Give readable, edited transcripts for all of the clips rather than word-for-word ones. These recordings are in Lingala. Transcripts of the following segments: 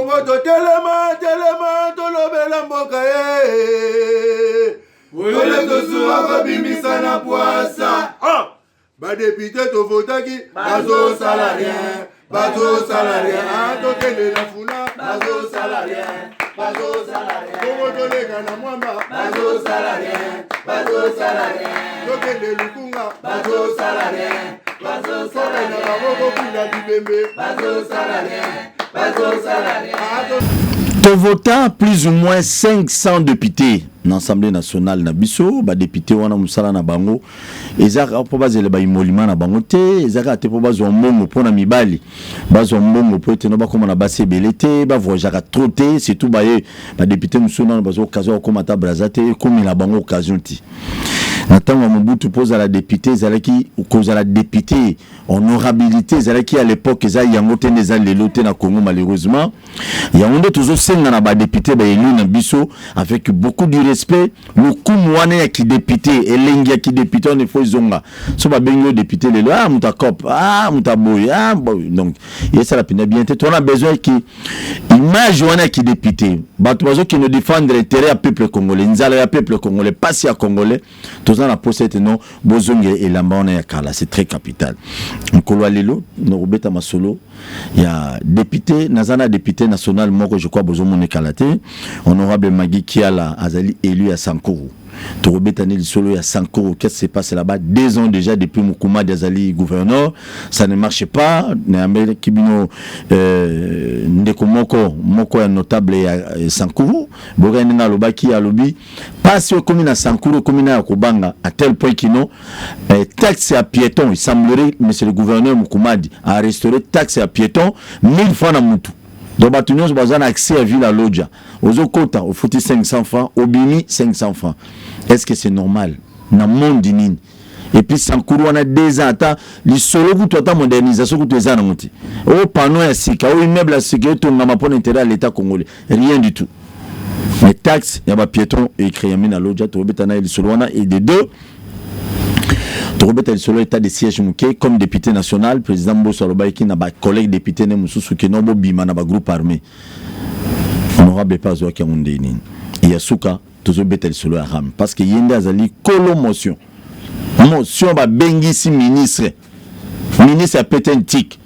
Moto telema tolobela mboka Wole tosuwa kobimisa na poasa Ba député to votaki bazo salarien tokende na funa bazo salarien Kongo tolega na mwamba bazo salarien tokende lukunga bazo salarien na baboko kunda bibembe bazo salarien To vota plus ou moins 500 députés dans l'Assemblée nationale na biso ba député wana musala na bango ezaka po bazele ba imolima na bango te ezaka te po bazo mbongo pona mibali bazo mbongo po te no ba koma na base belete ba voyaka trop te surtout ba député musona bazo occasion ko mata brazate komi na bango occasion ti Natanga Mobutu pose à la députée zalaki cause à la députée honorabilité zalaki à l'époque eza yango te neza lelo te na Congo malheureusement yango toujours senga na ba député ba élu na biso avec beaucoup de respect le kumwane ya ki député elengi ya ki député on faut zonga so ba bengo député lelo mutakop mutaboy donc et ça la pena bien te on a besoin qui image wana ki député bato bazo qui nous défendre l'intérêt à peuple congolais nzala ya peuple congolais pas si à congolais dans la possède non bozonge et lambana ya kala c'est très capital nkolo lelo no robeta masolo ya député nazana député national moko je crois bozo mon kalate honorable Magui Kiala azali élu à Sankuru to robeta ne solo ya Sankuru qu'est-ce qui se passe là-bas 2 ans déjà depuis Mukuma d'azali gouverneur ça ne marche pas na Amérique bino ndeko moko ya notable ya Sankuru bogani na lobaki ya lobi passe comme na Sankuru comme na Kobanga à tel point qu'ils n'ont taxe à piéton il semblerait monsieur le gouverneur Mukumadi a restauré taxe à piéton 1000 francs na mutu donc batunyo bazana accès à Villa Lodja aux okota au fouti 500 francs au bini 500 francs est-ce que c'est normal na monde nini et puis Sankuru on a 2 ans li solo ku tota modernisation ku teza na muti au panneau ya sika au immeuble à sika to ngama pour intérêt à l'état congolais rien du tout les taxes ya ba piéton et créé na Lodja to betana li solo wana et de deux Robert Elsolo état de siège mouké comme député national président Bosso Alobaiki na ba collègue député ne mususu ke no bima na ba groupe armé honorable pas zo kamundeni ya suka tozo betel solo aram parce que yende azali kolo motion ba bengisi ministre a pété un tic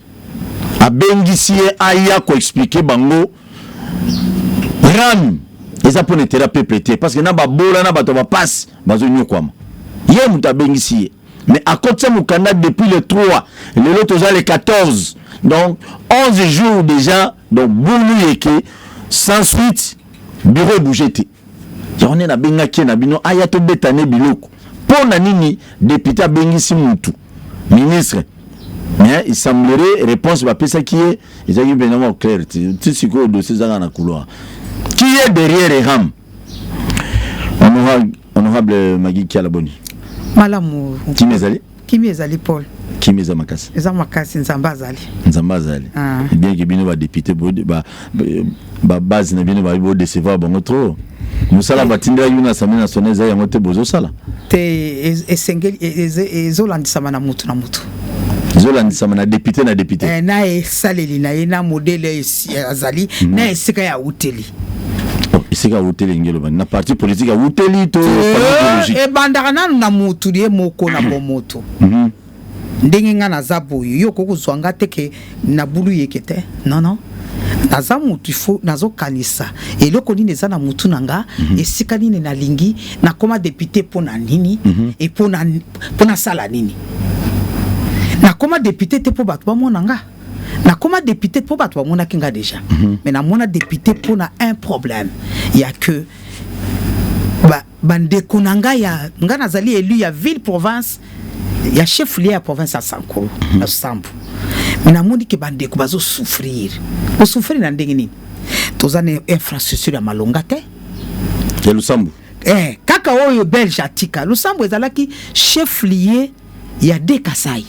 a bengisi aya ko expliquer bango ram eza pour intérêt peuple parce que na ba bola na ba to ba passe bazo nyokwama ye muta bengisi. Mais à côté de Mukanda depuis le 3, l'autre le 14, donc 11 jours déjà, donc boulou yeke, sans suite, bureau bougété. On est na benga qui na bino ayato betane biloko. Pour na nini député bengisi mutu, ministre. Mais il semblerait réponse va pesa qui est, ils ont bien clair, tu sais quoi dossier ça na couloir. Qui est derrière Ram? Honorable Magui Kialaboni. Malamu Kimi ezali Paul Kimi eza makasi Nzamba azali bien que bino ba député ba base na bino ba bo décevoir bango trop musala batindira yuna assemblée nationale za yango te bozo sala te esengeli ezolandisama na mutu ezolandisama na député na esaleli na ye na modèle azali na esika ya uteli isika hôtel ngelo ba na parti politique a hôtel to politique e bandaka na mutu ye moko na bomoto ndenge nga na zabo yo ko kuzwanga teke na bulu yekete non naza mutu ifo nazo kanisa eloko nini eza na mutu nanga esika nini na lingi na koma député pona nini et pona sala nini na koma député te po bato ba monanga na comme député pour battre mon kinga déjà mais na mon député pour na un problème il y a que bande konanga ya ngana zali élu ya ville province ya chef lié à province à Sankuru à Sambu mais na moni que bande ko bazo souffrir na ndenge nini tozane infrastructure ya malonga te ya Lusambu kaka oyo belge atika Lusambu ezalaki chef lié ya de Kasai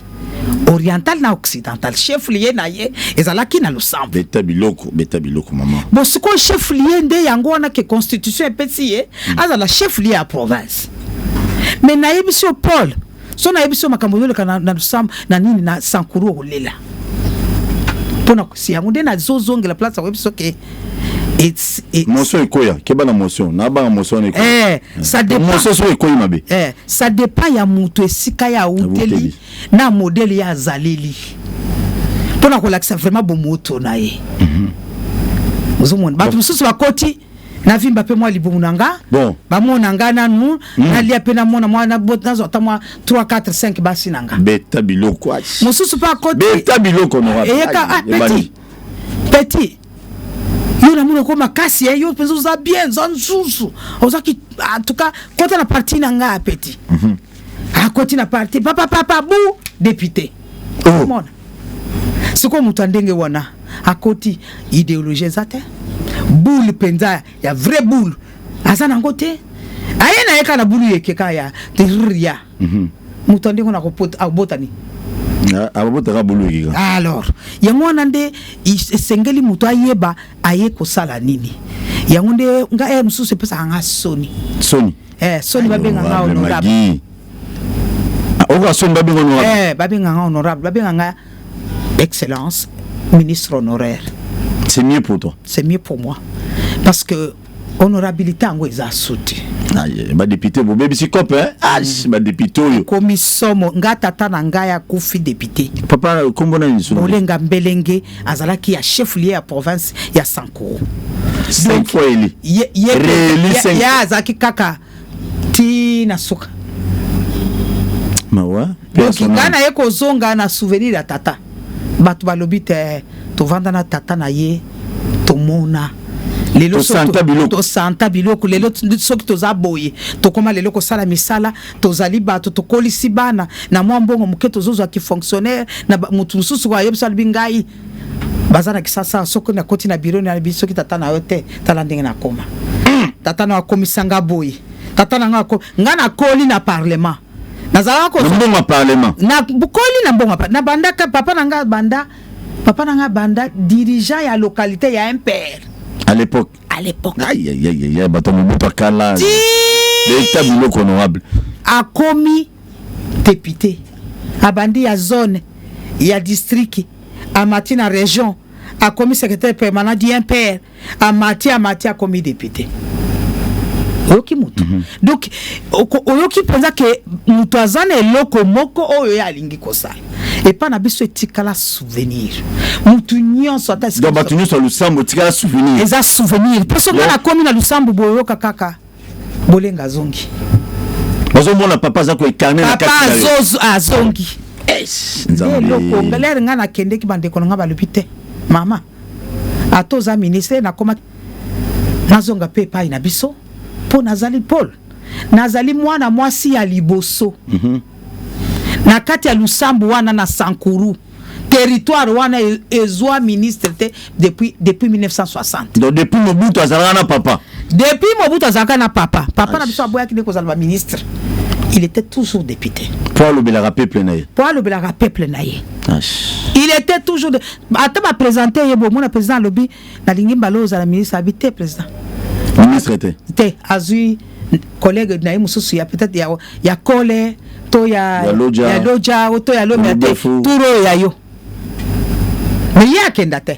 oriental na occidental chef lié na ye ezalaki na Lusambu beta biloko maman bon ce ko chef lié nde yango wana ke constitution epesi ye azala chef lié à province mais na yebiso Paul so na yebiso makambo yole kana na Lusambu na nini na Sankuru olela pona si yango nde na zozongela place web soke motion ekoya keba na motion na ba motion ekoya ça dépend motion so ekoyi mabe ça dépend ya mutu esika ya uteli na modèle ya zaleli pona ko lakisa vraiment bon moto na ye ozomona batu mususu bakoti na vimba pe mwa libumu nanga bon ba mona nga nanu na lia pe na mona mwa na botna zo tamwa 3 4 5 basi nanga beta biloko mususu pa koti beta biloko no petit yo na mona ko makasi yo penzo za bien za nsusu ozaki en tout cas kota na parti nanga petit koti na parti papa bu député mona siko mutandenge wana akoti idéologie zate boule penza ya vrai boule azana ngote ayena yeka na boule yekeka ya tiria mutandenge na kopota abotani abotaka boule yekeka alors yango nande sengeli mutu ayeba aye ko sala nini yango nde nga mususu pesa nga soni soni babenga nga honorable oka soni babenga honorable babenga nga honorable babenga nga excellence ministre honoraire. C'est mieux pour toi. C'est mieux pour moi parce que honorabilité en goza souti. Ba député bo baby sikop ba député yo. Komisomo ngata tata ngaya kufi député. Papa kombo na nyiso. Olenga mbelenge azalaki ya chef lié à province ya Sankuru. 5 fois élu. Ya azaki kaka ti na suka. Mawa. Donc ngana yeko zonga na souvenir ya tata. Batu balobi te to vanda na tata na ye to mona lelo to santa biloko lelo soki to zaboye to koma lelo ko sala misala to zali bato to kolisi bana na mwa mbongo muketo zozo ki fonctionnaire na mutu mususu kwa yebisa bingai bazana kisasa soko na koti na biro na biso ki tata na yote tala ndenge na koma tata na komisanga boye tata na ngana koli na parlement nazala ko mbongo parlement na bukoli na mbongo na banda ka papa nanga banda dirigeant ya localité ya un père à l'époque aïe bato mobutu akala l'état biloko honorable a commis député a bandi ya zone ya district a mati na région a commis secrétaire permanent d'un père a mati a commis député oyoki mutu donc oyoki penza ke mutu azana eloko moko oyo ya alingi kosala epa na biso etikala souvenir mutu nyonso ata donc batu nyonso lusambo etikala souvenir eza souvenir parce que na komi na lusambo boyoka kaka bolenga zongi bazomona papa aza koekarne na kati papa azongi eloko ngelere nga na kendeki bandeko nga balobi te mama atoza ministre na koma nazonga pe epai na biso po nazali Paul nazali mwana mwasi ya liboso na kati ya lusambu wana na Sankuru territoire wana ezwa ministre te depuis 1960 donc depuis Mobutu azalaka na papa na papa na biso aboya kine kozala ministre il était toujours député pour le belaka peuple na ye il était toujours ata ba présenter yebo mona président lobi na lingi mbaloza la ministre habité président ministre te azui collègue na mususu ya peut-être ya kole to ya loja to ya lomete turo ya yo mais ya kenda te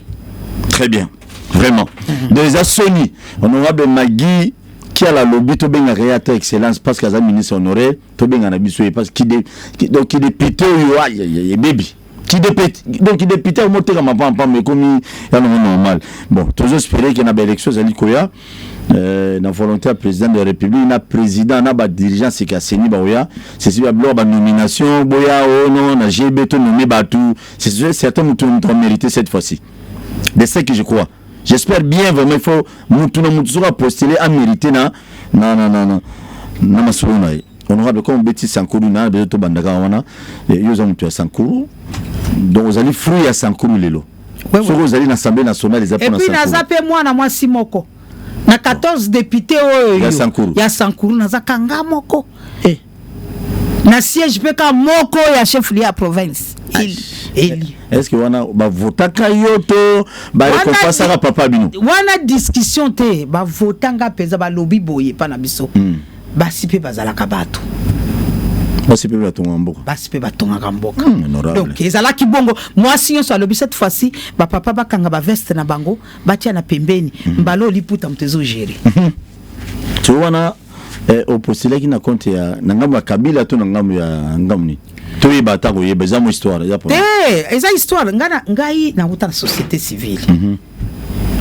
très bien vraiment déjà Sony honorable Magui qui a la lobby to benga réacteur excellence parce que as ministre honoré to benga na biso parce qu'il donc il député yo aïe baby qui député au monter comme papa mais comme il normal bon toujours espérer qu'il y a une élection zali koya na volonté à président de la République na président na ba dirigeant c'est ka seni ba oya c'est si ba nomination boya oh non na GB to nommé batu c'est certain mutu mérité cette fois-ci de ce que je crois j'espère bien vraiment il faut mutu sera postuler à mériter na masulona honorable comme Betty Sankuru na beto bandaka wana yo za mutu ya Sankuru donc vous allez fruit à Sankuru lelo so vous allez na Assemblée nationale les apona Sankuru et puis na zape mwana mwasi moko na 14 députés ya Sankuru na zakanga moko na siège peka moko ya chef lié à province est-ce que wana ba votaka yoto ba récompensera papa bino wana discussion te ba votanga peza ba lobby boye pa na biso ba sipe bazala kabato basi pe batonga mboka basi pe batonga mboka honorable. donc ezalaki bongo mwasi nyonso alobi cette fois-ci bapapa bakanga baveste na bango batia na pembeni mbala oliputa moto ezogere tu wana opostulaki na compte ya na ngambo ya Kabila to na ngambo ya ngamni to yeba ta koyeba eza mo histoire ya te eza histoire ngai na uta na société civile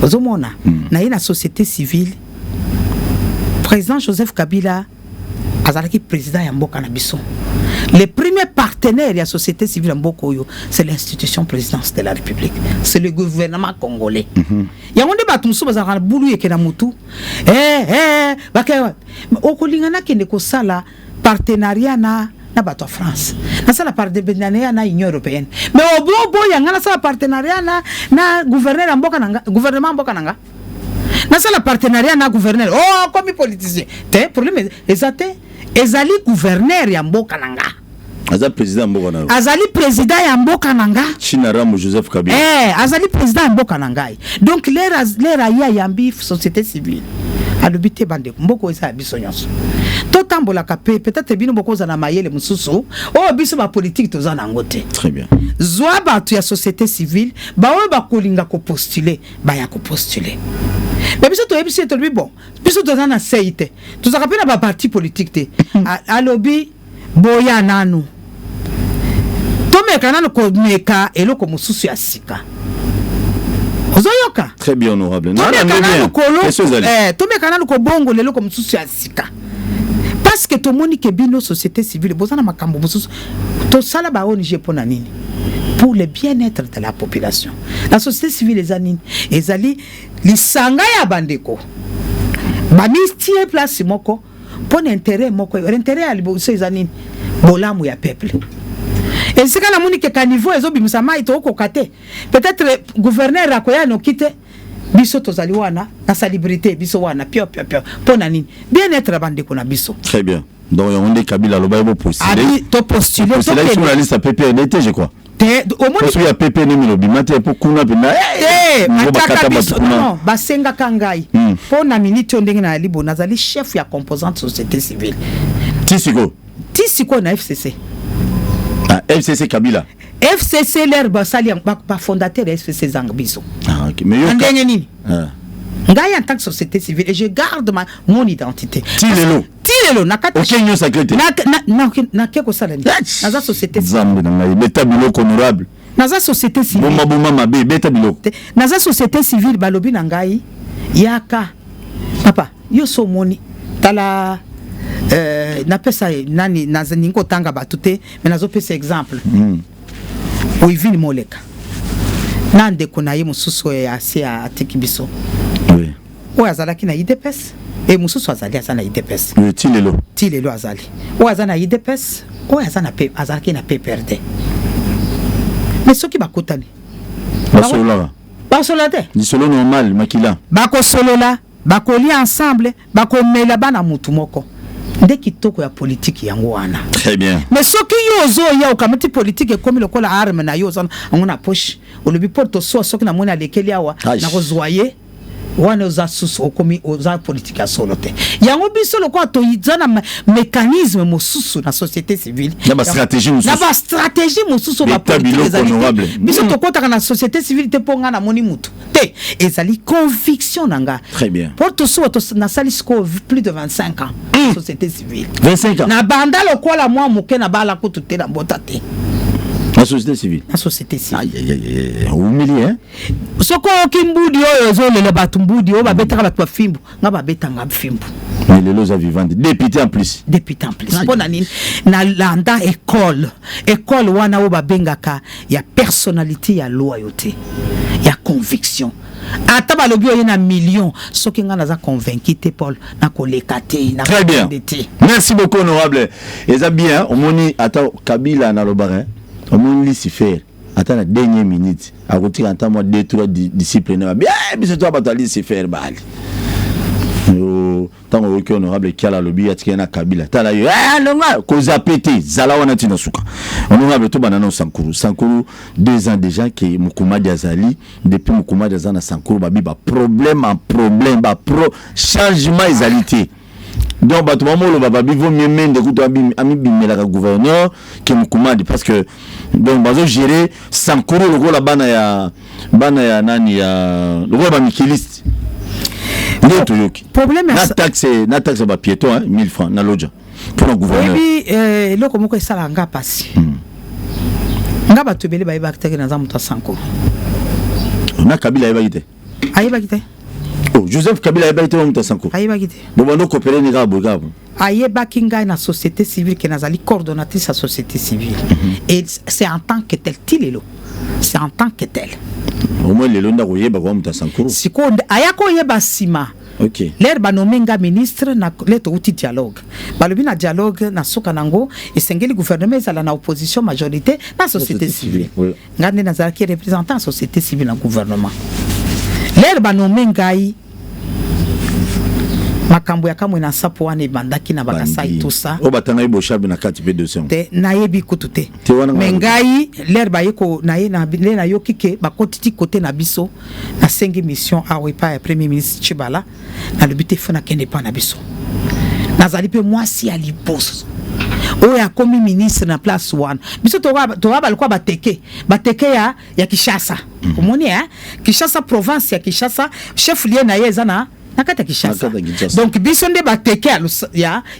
ozomona na ye na société civile président Joseph Kabila azalaki président ya mboka na biso. Les premiers partenaires de la société civile en Bokoyo, c'est l'institution présidence de la République. C'est le gouvernement congolais. Il y a un débat tout ça bazara boulou et kenamutu. Okolingana kende ko sala partenariat na bato France. Na sala partenariat na Union européenne. Mais au bobo yanga sala partenariat na gouverneur en Boka nanga, gouvernement en Boka nanga. Na sala partenariat na gouverneur. Oh comme politicien. Te problème exacté. Ezali gouverneur ya mboka nanga. Azali président mboka nanga. Azali président ya mboka nanga. Chinaramu Joseph Kabila. Azali président ya mboka nanga. Donc les raya yambi société civile. Alobite bande mboko eza biso nyonso. To tambola kapé peut-être bino boko za na mayele mususu. Oh biso ba politique to za na ngote. Très bien. Zwa ba tu ya société civile, ba we ba kolinga ko postuler, ba ya ko postuler. Mais biso to ebisi to bon. Biso to za na seite. To za kapena ba parti politique te. Alobi boya nanu. To meka nanu ko meka eloko mususu ya sika. Ozoyoka. Très bien honorable. To meka nanu ko bongo leloko mususu ya sika. Parce que to moni ke bino société civile bozana makambo mususu. To sala ba ONG pona nini? Pour le bien-être de la population. La société civile ezanini ezali lisanga ya bandeko. Ba mistie place moko pour intérêt moko, intérêt ya liboso ezanini bolamu ya peuple. Et c'est quand la moni ke kanivo ezobimisa mai to kokate. Peut-être gouverneur akoya no kite biso tozali wana na salubrité biso wana pio pona nini bien-être bandeko na biso. Très bien. Donc on dit Kabila loba ebo postuler. Abi to postuler sur la liste PPNT je crois. Au moins il y a PP numéro mate pour kuna pena non basenga kangai pona minute ndenge na libo nazali chef ya composante société civile Tisiko na FCC FCC Kabila FCC l'air basali ba fondateur FCC Zangbiso OK mais yo ndenge nini ngai en tant que société civile et je garde mon identité Tilelo nakata aucun secrétaire na keko sala ni naza société civile na beta biloko honorable naza société civile bomba mabe beta biloko naza société civile balobi na ngai yaka papa yo so moni tala na pesa nani naza ningo tanga batute mais nazo pesa exemple Oivini Moleka nande kuna ye mususu ya asia atikibiso oui o azalaki na IDPS et mususu azali azana IDPS tilelo azali o azana IDPS o azana azalaki na PPRD mais soki bakutani basola te ni solo normal makila bakosolola bakoli ensemble bakomela bana mutu moko nde kitoko ya politique yango wana. Très bien. Mais soki yozo ya okamati politique comme le kola arme na yozo ngona poche olobi porto so soki na mona lekeli awa na kozwaye wana za susu okomi oza politique ya solo te yango biso lokwa to yizana mécanisme mosusu na société civile na stratégie mosusu ba politique biso to kota na société civile te ponga na moni mutu te ezali conviction nanga. Très bien. Porto so to na salisco plus de 25 ans société civile 25 ans na banda lokola mwa muke na bala ko te na bota te la société civile. La société civile. Aïe, humilié, hein? Soko kimbudi oyo zole le batumbudi o ba betaka batwa fimbu nga ba betanga fimbu. Mais les lois vivantes député en plus. Député en plus. Pona nini na landa école wana o ba bengaka ya personnalité ya loyauté. Ya conviction. Ata ba lobi oyena million soki nga naza convaincu te Paul na kolekate na. Très bien. Merci beaucoup honorable. Eza bien omoni ata Kabila na lobarin. On lit si faire attends la dernière minute à côté entend moi 2-3 disciplines bien mais c'est toi batali si faire bali yo tango ko honorable kiala lobi atikena Kabila tala yo longa ko zapete zala wana tina suka honorable to banana Sankuru 2 ans déjà que Mukumadi azali depuis Mukumadi azana Sankuru babi ba problème en problème ba changement ezalité Donc bato bamolo baba bivo mieux de kuto ami bimela ka gouverneur qui mukumadi parce que donc bazo gérer Sankuru le la bana ya nani ya le ba mikiliste. Ndoto yoki. Problème na taxe ba piéton 1000 francs na loja pour le gouverneur. Oui, loko moko esala nga pasi. Nga bato bele ba ibakiteke na zamu ta Sankuru. Na Kabila ibakite. Ayibakite. Oh, Joseph Kabila ayebaki te Sanko. Ayebaki te. Bon bando coopérer ni gabo gabo. Ayebaki ngai na société civile que nazali coordonnatrice à société civile. Et c'est en tant que tel tilelo. C'est en tant que tel. Au moins les londa koyeba kwa muta Sanko. Siko ayako yeba sima. OK. L'air ba nomenga ministre na leto uti dialogue. Balobi na dialogue na soka nango esengeli gouvernement ezala na opposition majorité na société civile. Oui. Ngande nazala ki représentant société civile na gouvernement. L'air ba nomenga makambo ya kamwe na sapo wana bandaki na bakasai tout ça o batanga ibo shabe na kati P200 te na yebi kutute mengai l'air ba yeko na ye na yokike bakotiti côté na biso na 5 mission awe pa premier ministre Chibala na le but fona kende pa na biso nazali pe mwasi ali boss oya komi ministre na place one biso to balikuwa bateke ya Kinshasa komoni Kinshasa province ya Kinshasa chef lieu na yeza na nakata Kinshasa. Donc biso nde bateke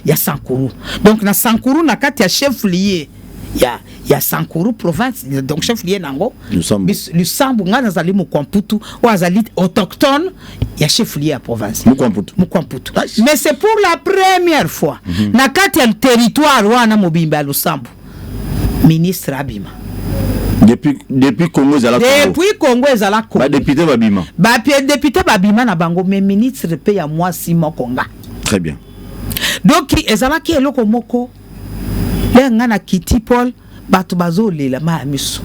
ya Sankuru. Donc na Sankuru nakati ya chef lieu ya Sankuru province donc chef lieu nango Lusambu ngana zali Mukwamputu ou azali autochtone ya chef lieu ya province Mukwamputu. Mais c'est pour la première fois nakati ya territoire wana mobimba Lusambu ministre abima depuis Congo ezala Congo ba député babima na bango mais ministre pe ya mwasi mokonga très bien donc ezala ki eloko moko lenga na Kiti Paul bato bazolela ma miso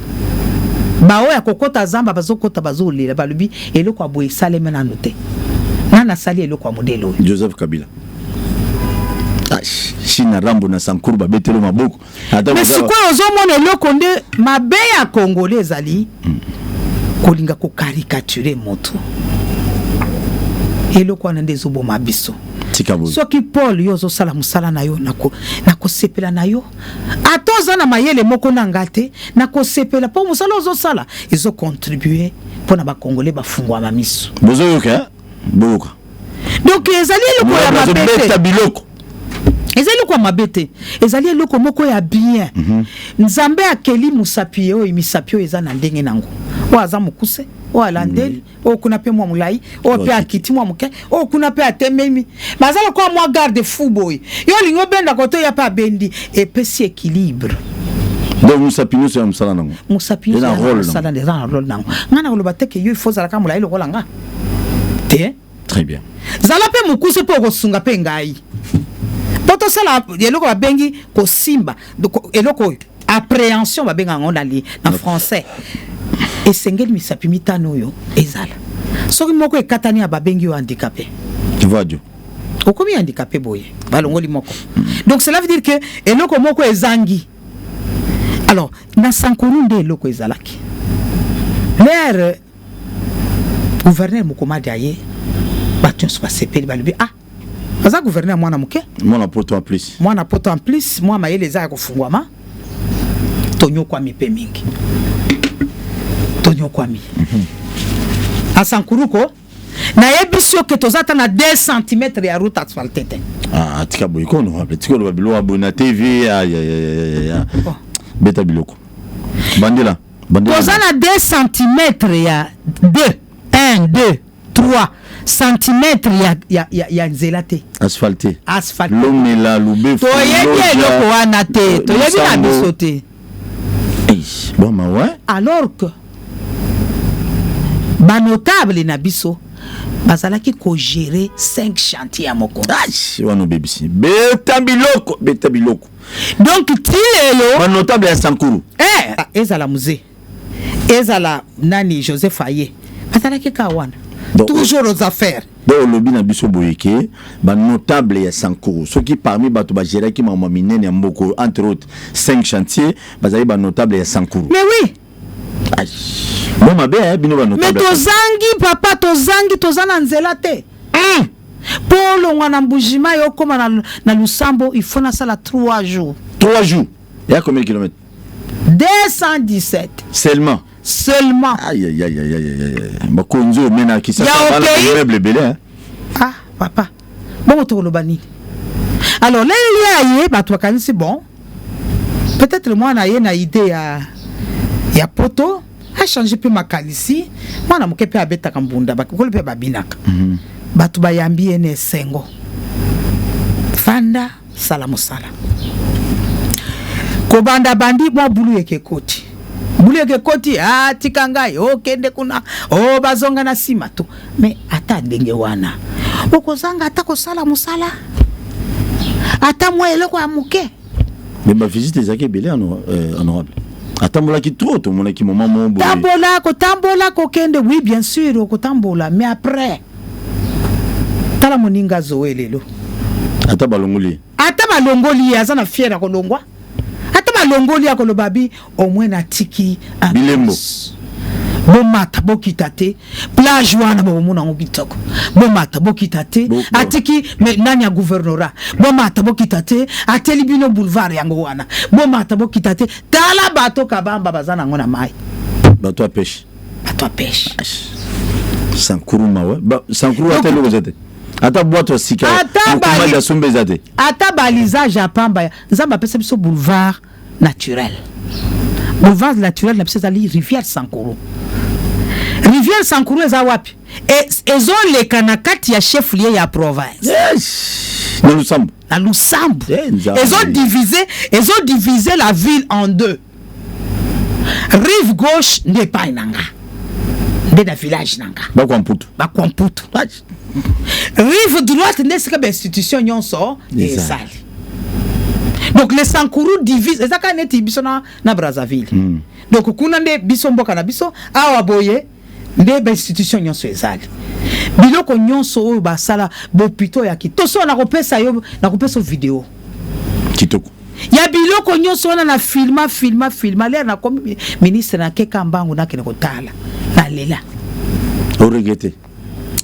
ba oya kokota zamba bazokota bazolela balubi eloko aboye saleme na note nana sali eloko amodelo Joseph Kabila China Rambo na Sankuru ba betelo maboko mais siko ozomona eloko nde mabe ya Congolais ezali kolinga ko caricaturer moto eloko wana nde zobo mabiso soki Paul yozo sala musala na yo nako sepela na yo atoza na mayele moko na ngate nako sepela po musala ozo sala izo contribuer pona ba Congolais ba fungwa mamiso bozoyoka boyoka donc ezali eloko ya mabete ezali kwa mabete ezali eloko moko ya bien nzambe akeli musapie o misapio eza na ndenge nango o aza mukuse o alandeli o kuna pe mwa mulai o pe akiti mwa muke o kuna pe atememi bazala kwa mwa garde fou boy yo lingo benda koto ya pa bendi et pesi équilibre donc musapio so musala nango musapio so sala de za rôle nango ngana ko bateke yo ifo zala ka mulai lokola nga te très bien zala pe mukuse po ko sunga pe ngai poto sala eloko babengi ko simba eloko appréhension babenga ngona li na français esengeli misapi mitano yo ezala soki moko ekatani ababengi yo handicapé vadio okomi handicapé boye balongoli moko donc cela veut dire que eloko moko ezangi alors na Sankuru nde eloko ezalaki l'air gouverneur Mukomadi aye baton so basepeli balubi aza gouverneur mwana muke mwana poto en plus moi mayele za kufungwama tonyo kwa mipe mingi tonyo kwa mi Asankuruko na yebisio ke tozata na 2 cm ya route asphaltée tika boyiko no tiko lo babilo abona TV ya beta biloko bandela tozana 2 cm ya 1 2 3 centimètre ya nzela te asphalté lomela lube to yebi eloko wana te to yebi na biso te bon ma ouais alors que ba notable na biso bazalaki ko gérer 5 chantiers à moko wana bebisi beta biloko donc tilelo ba notable ya Sankuru ezala musée ezala nani Joseph Aye bazalaki ka wana toujours aux affaires donc le lobby na biso boyeke ba notable ya Sankuru ceux qui parmi bato ba gérer ki mama minene ya mboko entre autres 5 chantiers bazali ba notable ya Sankuru mais oui bon mabe bino ba notable mais tozangi papa tozangi tozana nzela te polo ngwana mbujima yo koma na Lusambo il faut na sala 3 jours. 3 jours. Il y a combien de kilomètres? 217. Seulement. Aïe aïe aïe aïe aïe. Makonzo mena qui ça va le meuble belé hein. Ah papa. Bon to lo bani. Alors là il y a ba toi kan c'est bon. Peut-être moi na yé na idée ya poto a changer peu ma kalisi. Moi na mokepe abeta kambunda ba ko pe ba binaka. Batu bayambi ene sengo. Fanda salamu sala. Kobanda bandi mwa bulu yeke koti. Bulu yeke koti tikangai kende kuna bazonga na sima tu. Me ata ndenge wana. Okozanga ata ko salamu sala. Ata mwa eloko amuke. Mais ma visite ezaki belé honorable. Atambola ki trop to mona ki moment mo bo. Tambola ko kende oui bien sûr ko tambola mais après tala moninga zoelelo. Ata balongoli azana fiera ko longwa. Ata balongoli akolo babi au moins na tiki bilembo. Bomata bokitate plage wana bomuna ngobitoko. Bomata bokitate atiki nani ya gouvernora. Bomata bokitate atelibino boulevard yango wana. Bomata bokitate tala bato kabamba bazana ngona mai. Bato a pêche. Sankuru mawe. Sankuru atelo ozete. Ata boîte sika. Ata balisage à pamba. Nzamba pesa biso boulevard naturel. Boulevard naturel na pesa ali rivière Sankuru. Rivière Sankuru eza wapi? Ezo le kanakati ya chef lié ya province. Na Lusambo. Ezo diviser la ville en deux. Rive gauche n'est pas nanga. De la village nanga. Bakwamputu. Rive droite n'est que institution nyonso ezali. Donc les Sankuru divisent ezaka neti biso na Brazzaville. Donc kuna nde biso mboka na biso awa boye nde ba institution nyonso ezali. Biloko nyonso oyo basala bopito ya kitoso na kopesa video. Kitoko. Ya biloko nyonso wana na filma le na comme ministre na keka mbangu na kene kotala. Na lela. O regretter.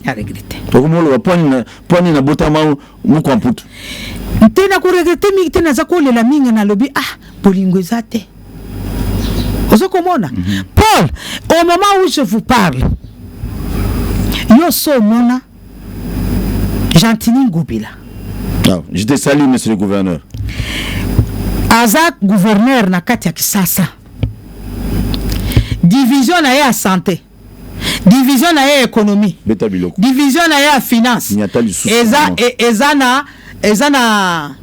A regretter. Tokomolo poni na botama mu kwamputu. Ntena ko regretter mi tena za ko lela minga na lobi bolingo ezate. Ozo komona. Paul, au moment où je vous parle, yo so mona Gentini Ngobila. Je te salue monsieur le gouverneur. Azak gouverneur na kati ya Kisasa. Division na ya santé. Division na ya économie. Division na ya finance. Eza na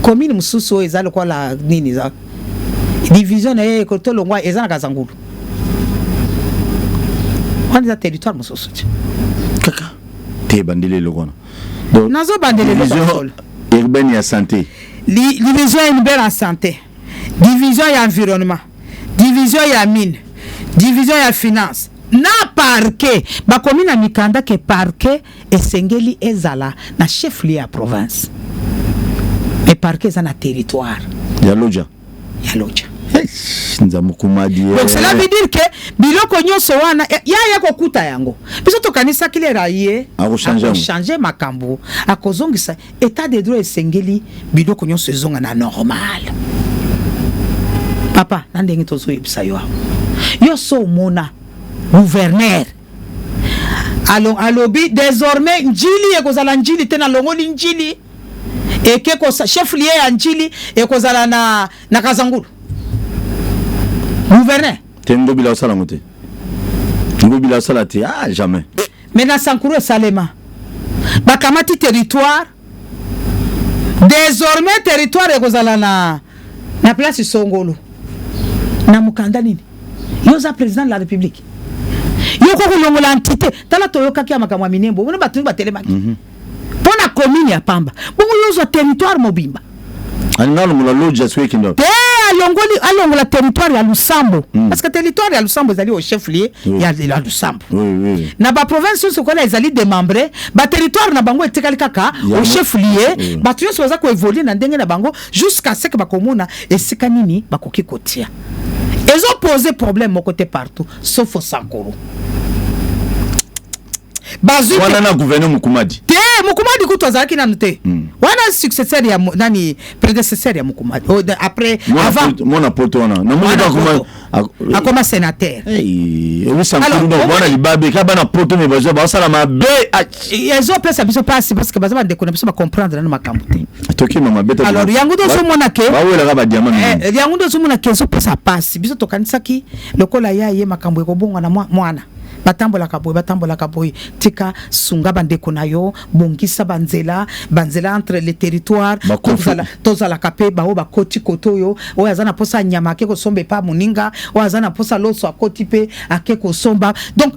commune mususu eza lokwa la nini za. Division na ya kotolongwa eza na Kazangulu. On est à territoire mususu. Kaka. Te bandele lokona. Donc nazo bandele lokona. Urbaine ya santé. Division urbaine en santé. Division ya environnement. Division ya mine. Division ya finance. Na parquet ba commune mikanda ke parquet esengeli ezala na chef lié à province. Mais parquet za na territoire. Ya loja. Donc cela veut dire que biloko nyonso wana ya kokuta yango. Biso to kanisa kile raie changer makambo akozongisa état de droit esengeli biloko nyonso ezonga na normal. Papa nandenge tozo yebisa yo so mona gouverneur alobi désormais njili ekozala njili tena longoli njili ekeko chef lié ya njili ekozala na Kazangulu gouverneur tengo bila sala ngote ngo bila sala te jamais mais na Sankuru salema bakamati territoire désormais territoire ekozala na place Songolo na mukanda nini yoza président de la République yoko kulongola entité tala toyoka kia makamwa minembo bona batu batelemaki pona commune ya Pamba bongo yoza territoire mobimba analo mula loja swekindo alongola territoire ya Lusambo parce que territoire ya Lusambo ezali au chef lié ya Lusambo na ba province so kola ezali démembré ba territoire na bango etekali kaka au chef lié batu yoso baza ko évoluer na ndenge na bango jusqu'à ce que ba komuna esika nini bakoki kotia. Ils ont posé problème au côté partout, sauf au Sankuru. Wana na gouverneur Mukumadi. Mukumadi kutu azalaki nanu te. Wana successeur ya nani prédécesseur ya Mukumadi. Après avant mon apôtre wana. Na moni ba comment comme sénateur. Oui Sankuru donc wana libabe ka bana poto me bazo ba sala mabe. Ils ont ça biso passe parce que bazaba ndeko na biso ba comprendre na makambo te. Toki mama beta. Alors yango do so mona ke. Ba wela ka ba diamant. Yango do so mona ke so pesa passe biso to kanisa ki lokola ya ye makambo ko bonga na mwana. Batambola kaboy tika sunga bandeko na yo bongisa banzela entre les territoires tozala kape bao bakoti kotoyo o azana posa nyama ke ko sombe pa muninga o azana posa loso akoti pe ake ko somba donc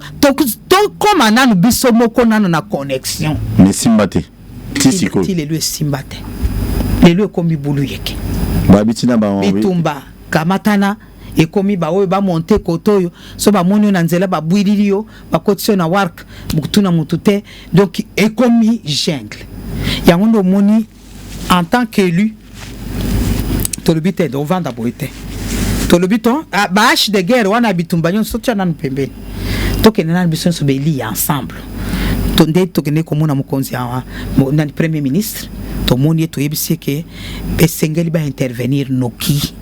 comme ananu biso moko nanu na connexion ne simbate tisiko ti le simbate le komi bulu yeke babitina ba bitumba kamatana et komi ba oyo ba monter kotoyo so ba moni na nzela ba bwiriri yo ba kotio na work bukutuna mutute donc et komi jungle yango ndo moni en tant qu'élu to le bité do vanda boite to le biton ba hache de guerre wana bitumba nyon so tia na pembeni to kenana biso so be li ensemble to nde to kene komona mukonzi na premier ministre to moni to yebisi ke esengeli ba intervenir noki.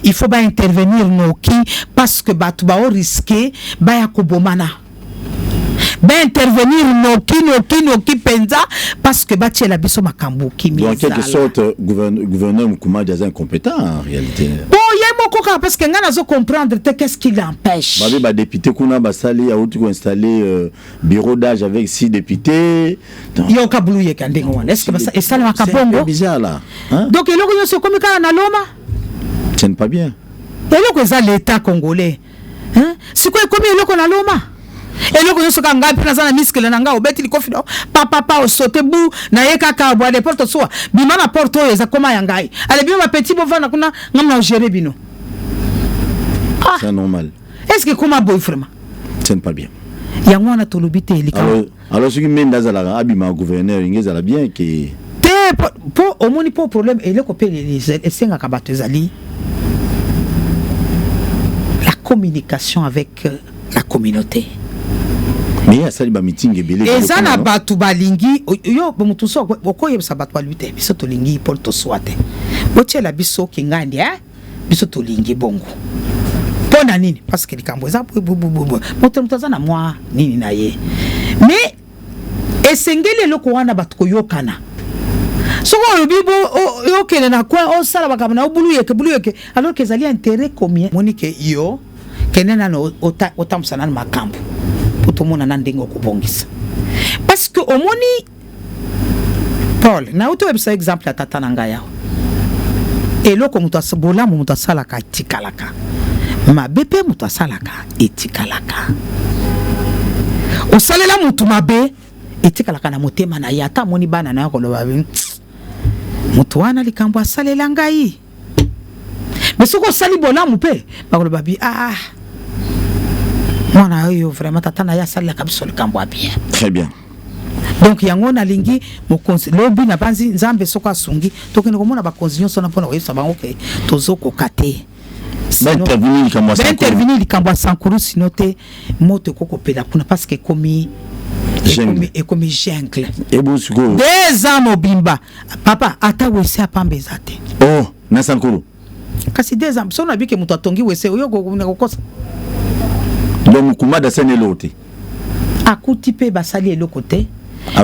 Il faut pas intervenir noki parce que batu ba risquer ba ya kobomana. Ba intervenir noki penza parce que ba la biso makambo ki mi. En quelque sorte gouverneur Mukumadi est incompétent en réalité. Bon, il y a mon coca parce que ngana zo comprendre qu'est-ce qui l'empêche. Ba député kuna ba sali a outu installer bureau d'âge avec 6 députés. Yo ka blouye kandengo wana. Est-ce que ça et ça le makabongo? C'est bizarre là. Hein? Donc il y a ce comme kana na loma. Tiens pas bien. Et là que l'État congolais, hein? C'est quoi comme il na loma? Et là que ce kanga pina na miskele nanga obeti likofi do papa o sauter bou na yeka ka bois de porte so bima na porte o eza koma yangai. Ale bima petit bovana kuna ngamna gérer bino. C'est normal. Est-ce que comment boy vraiment? Tiens pas bien. Yango na tolobite elika. Alors ce qui mène dans la abima gouverneur ingeza la bien que pour au moni pour problème et le copé les esenga kabato ezali la communication avec la communauté. Mais il y a ça ba meeting ebele. Eza na batu balingi yo mutu so okoye sa batu balute biso to lingi pour to swate. Bochela biso kingandi biso to lingi bongo. Pona nini parce que likambo eza moto mutaza na moi nini na ye. Mais esengeli loko wana batu koyokana. Soko bibo yo kene na kwa o sala bakaba na bulu yeke alors que zali intérêt combien monike yo kenena no otamsana na makambo poto mona na ndengo kubongisa parce que omoni Paul na auto website exemple ya tata nanga yao eloko mutu asabola mutu asala ka tikalaka mabepe mutu asala ka etikalaka osalela mutu mabe etikalaka na motema na yata moni bana na ko loba mutu wana likambo asalela ngai mais soko sali bolamu pe bakoloba bi mwana yo vraiment tata na ya sala kabisa likambo bien. Très bien. Donc yango na lingi mokonzi lobi na banzi nzambe soko asungi tokene komona bakonzi nyonso na pona oyesa bango ke tozoko kate ba intervenir likambo Sankuru sinote moto kokopela kuna parce que komi comme jungle. Et bon suko. 2 ans mobimba. Papa ata wese apambe zate. Oh, na Sankuru. Kasi 2 ans so na bike muto atongi wese oyo kokosa. Donc Mukumadi sene lote. Akuti pe basali eloko te.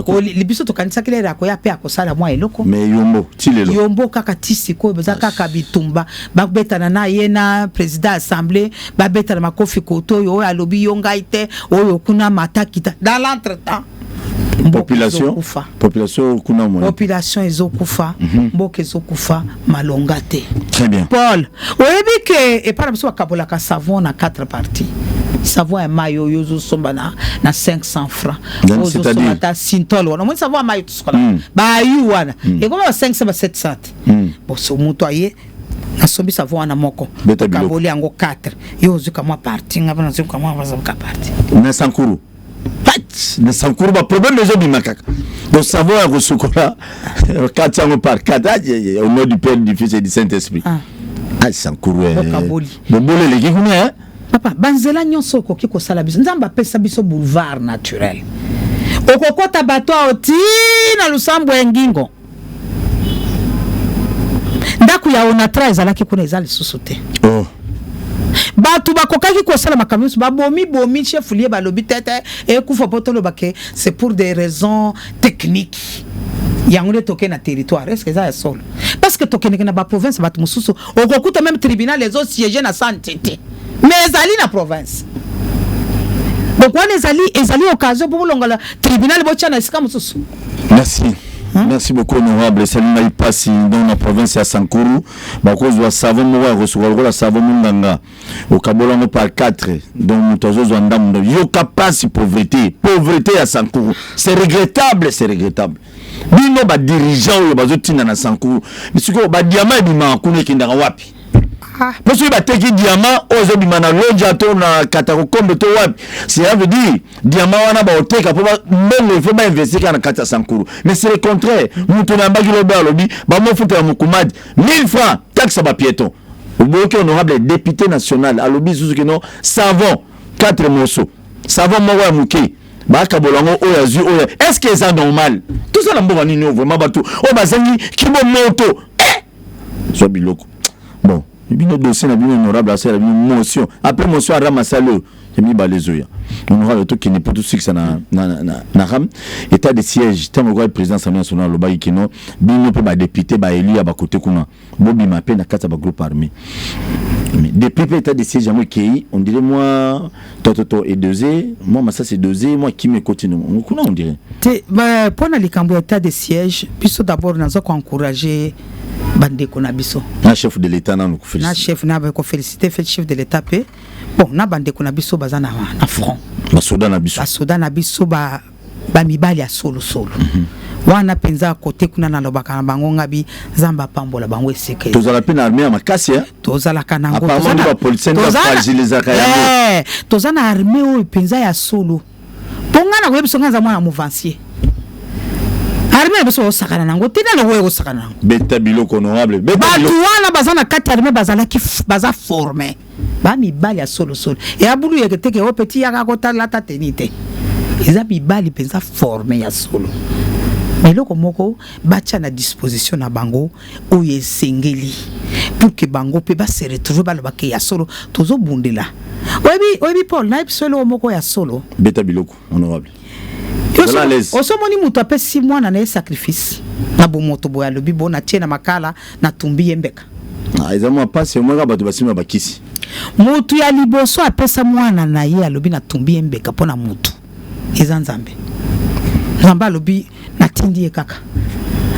Ko libiso to kanisa kile rako ya pe akosala mwa eloko. Mais yombo tilelo. Yombo kaka tisiko bezaka ka bitumba. Ba betana na yena président assemblée, ba betana makofi koto yo alobi yongaite oyo kuna matakita. Dans l'entretemps population kuna mona. Population ezokufa, mboka ezokufa malongate. Très bien. Paul, oyebi ke et par exemple kabola ka savon na 4 parties. Savon et mayo yozo sombana na 500 francs. C'est-à-dire ta sintol wana. Moi savon mayo tsokola. Ba yu wana. Et comment 500 ba 700. Bon so mutoye na sombi savon na moko. Kaboli yango 4. Yozo kama parti ngabana zo kama vaza ka parti. Na Sankuru. Na Sankuru ba problème les obi makaka. Donc savon à Rosokola 400 par 4 au nom du Père, du Fils et du Saint-Esprit. Sankuru. Bobole les kikuné Papa, banzela nyonso koki ko sala biso. Nzamba pesa biso boulevard naturel. okokota bato otina lusambo ya ngingo ndaku ya Onatra ezalaki kuna ezali susu te batu bakokaki kosala makambo bomi chef lié balobi tete ekufa potolo bake c'est pour des raisons techniques yango le toke na territoire est-ce que ça est solo parce que toke na ba province batu mususu okokuta même tribunal les autres siéger na santé mais ezali na province donc on ezali occasion pour longola tribunal botia na sika mususu. Merci. Merci beaucoup honorable Salima Ipasi dans la province ya Sankuru bakozo wa savon mowa recevoir la savon munganga au kabolongo par 4 donc mutozo ndam yo kapasi pauvreté à Sankuru c'est regrettable bino ba dirigeant yo bazotina na Sankuru misiko ba diamant bima kuna kindanga wapi parce que bateki diamant ozo bimana loja to na katakombe to wapi ça veut dire diamant wana ba oteka po mbongo il faut ba investir kana kata Sankuru mais c'est le contraire mutu na mbagi loba lobi ba mo futa mukumadi 1000 francs taxe ba piéton oboki honorable député national alobi suzuki no savon 4 morceaux savon mowa muke ba kabolongo oyazu oya est-ce que c'est normal tout ça na mboka nini vraiment bato o bazangi kibo moto so biloko bon bino dossier na bino honorable à la motion après motion à ramasalo mi balezoya honorable to qui n'est pas tout ça na ram état de siège tant que président Assemblée nationale lo bayi kino bino pe ba député ba élu ba côté kuna bobi ma peine na kata ba groupe armé mais depuis état de siège moi qui on dirait moi toto et deuxième moi ça c'est deuxième moi qui me continue kuna on dirait bah pour na likambo état de siège puis d'abord nazo encourager bandeko na biso na chef de l'état na ko féliciter na chef na ba ko féliciter fait chef de l'état pe bon na bandeko na biso bazana na front ba soda na biso ba mibali ya solo wana penza côté kuna na lobaka na bango ngabi zamba pambola bango eseke tozala pe na armée ya makasi tozala kanango apparemment ba policier na fragiliser kaya tozana armée o penza ya solo ponga na ko songa za mwana mouvancier armée beso sakana nango tina no wewe sakana nango beta biloko honorable beta biloko wana bazana kati armée bazala ki baza formé ba mibali ya solo et abulu yeketeke o petit yaka kota lata tenite eza mibali penza formé ya solo mais loko moko bacha na disposition na bango o yesengeli pour que bango pe ba se retrouver ba lobake ya solo tozo bundela oyebi Paul na solo moko ya solo beta biloko honorable osomoni mutu ape 6 mois na sacrifice na bomoto boya lobi bona tie na makala na tumbi yembeka ezamo passe moi bato basima bakisi mutu ya liboso apesa mwana na ye alobi na tumbi yembeka pona mutu eza nzambe alobi na tindi ye kaka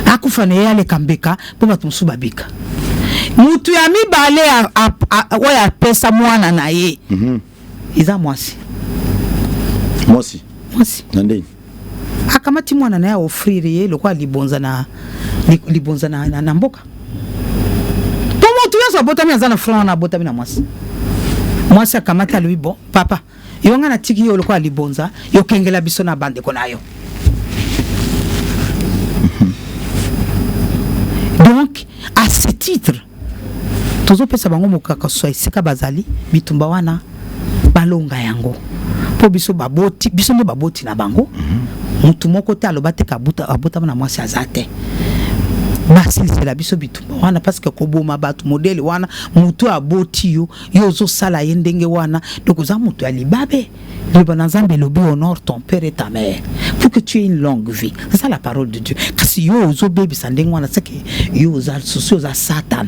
akufa na ye ale kambeka po bato musu babika mutu ya mibale oya apesa mwana na ye eza mwasi nande akamati mwana na ya offrir ye lokwa libonza na mboka tomo tuyaso botami azana front na botami na mwasi akamati alobi bon papa yo nga na tiki yo lokwa libonza yo kengela biso na bande ko nayo donc à ce titre tozo pesa bango mokaka so isika bazali bitumba wana balonga yango po biso nde baboti na bango mutu moko te aloba te abota na mwasi azate basi c'est la biso bitumba wana parce que koboma batu modèle wana mutu aboti yo zo sala yendenge wana donc za mutu ya libabe liba na nzambe lobi honore ton père et ta mère pour que tu aies une longue vie c'est ça la parole de Dieu kasi yo zo baby sandenge wana c'est que yo za susu za satan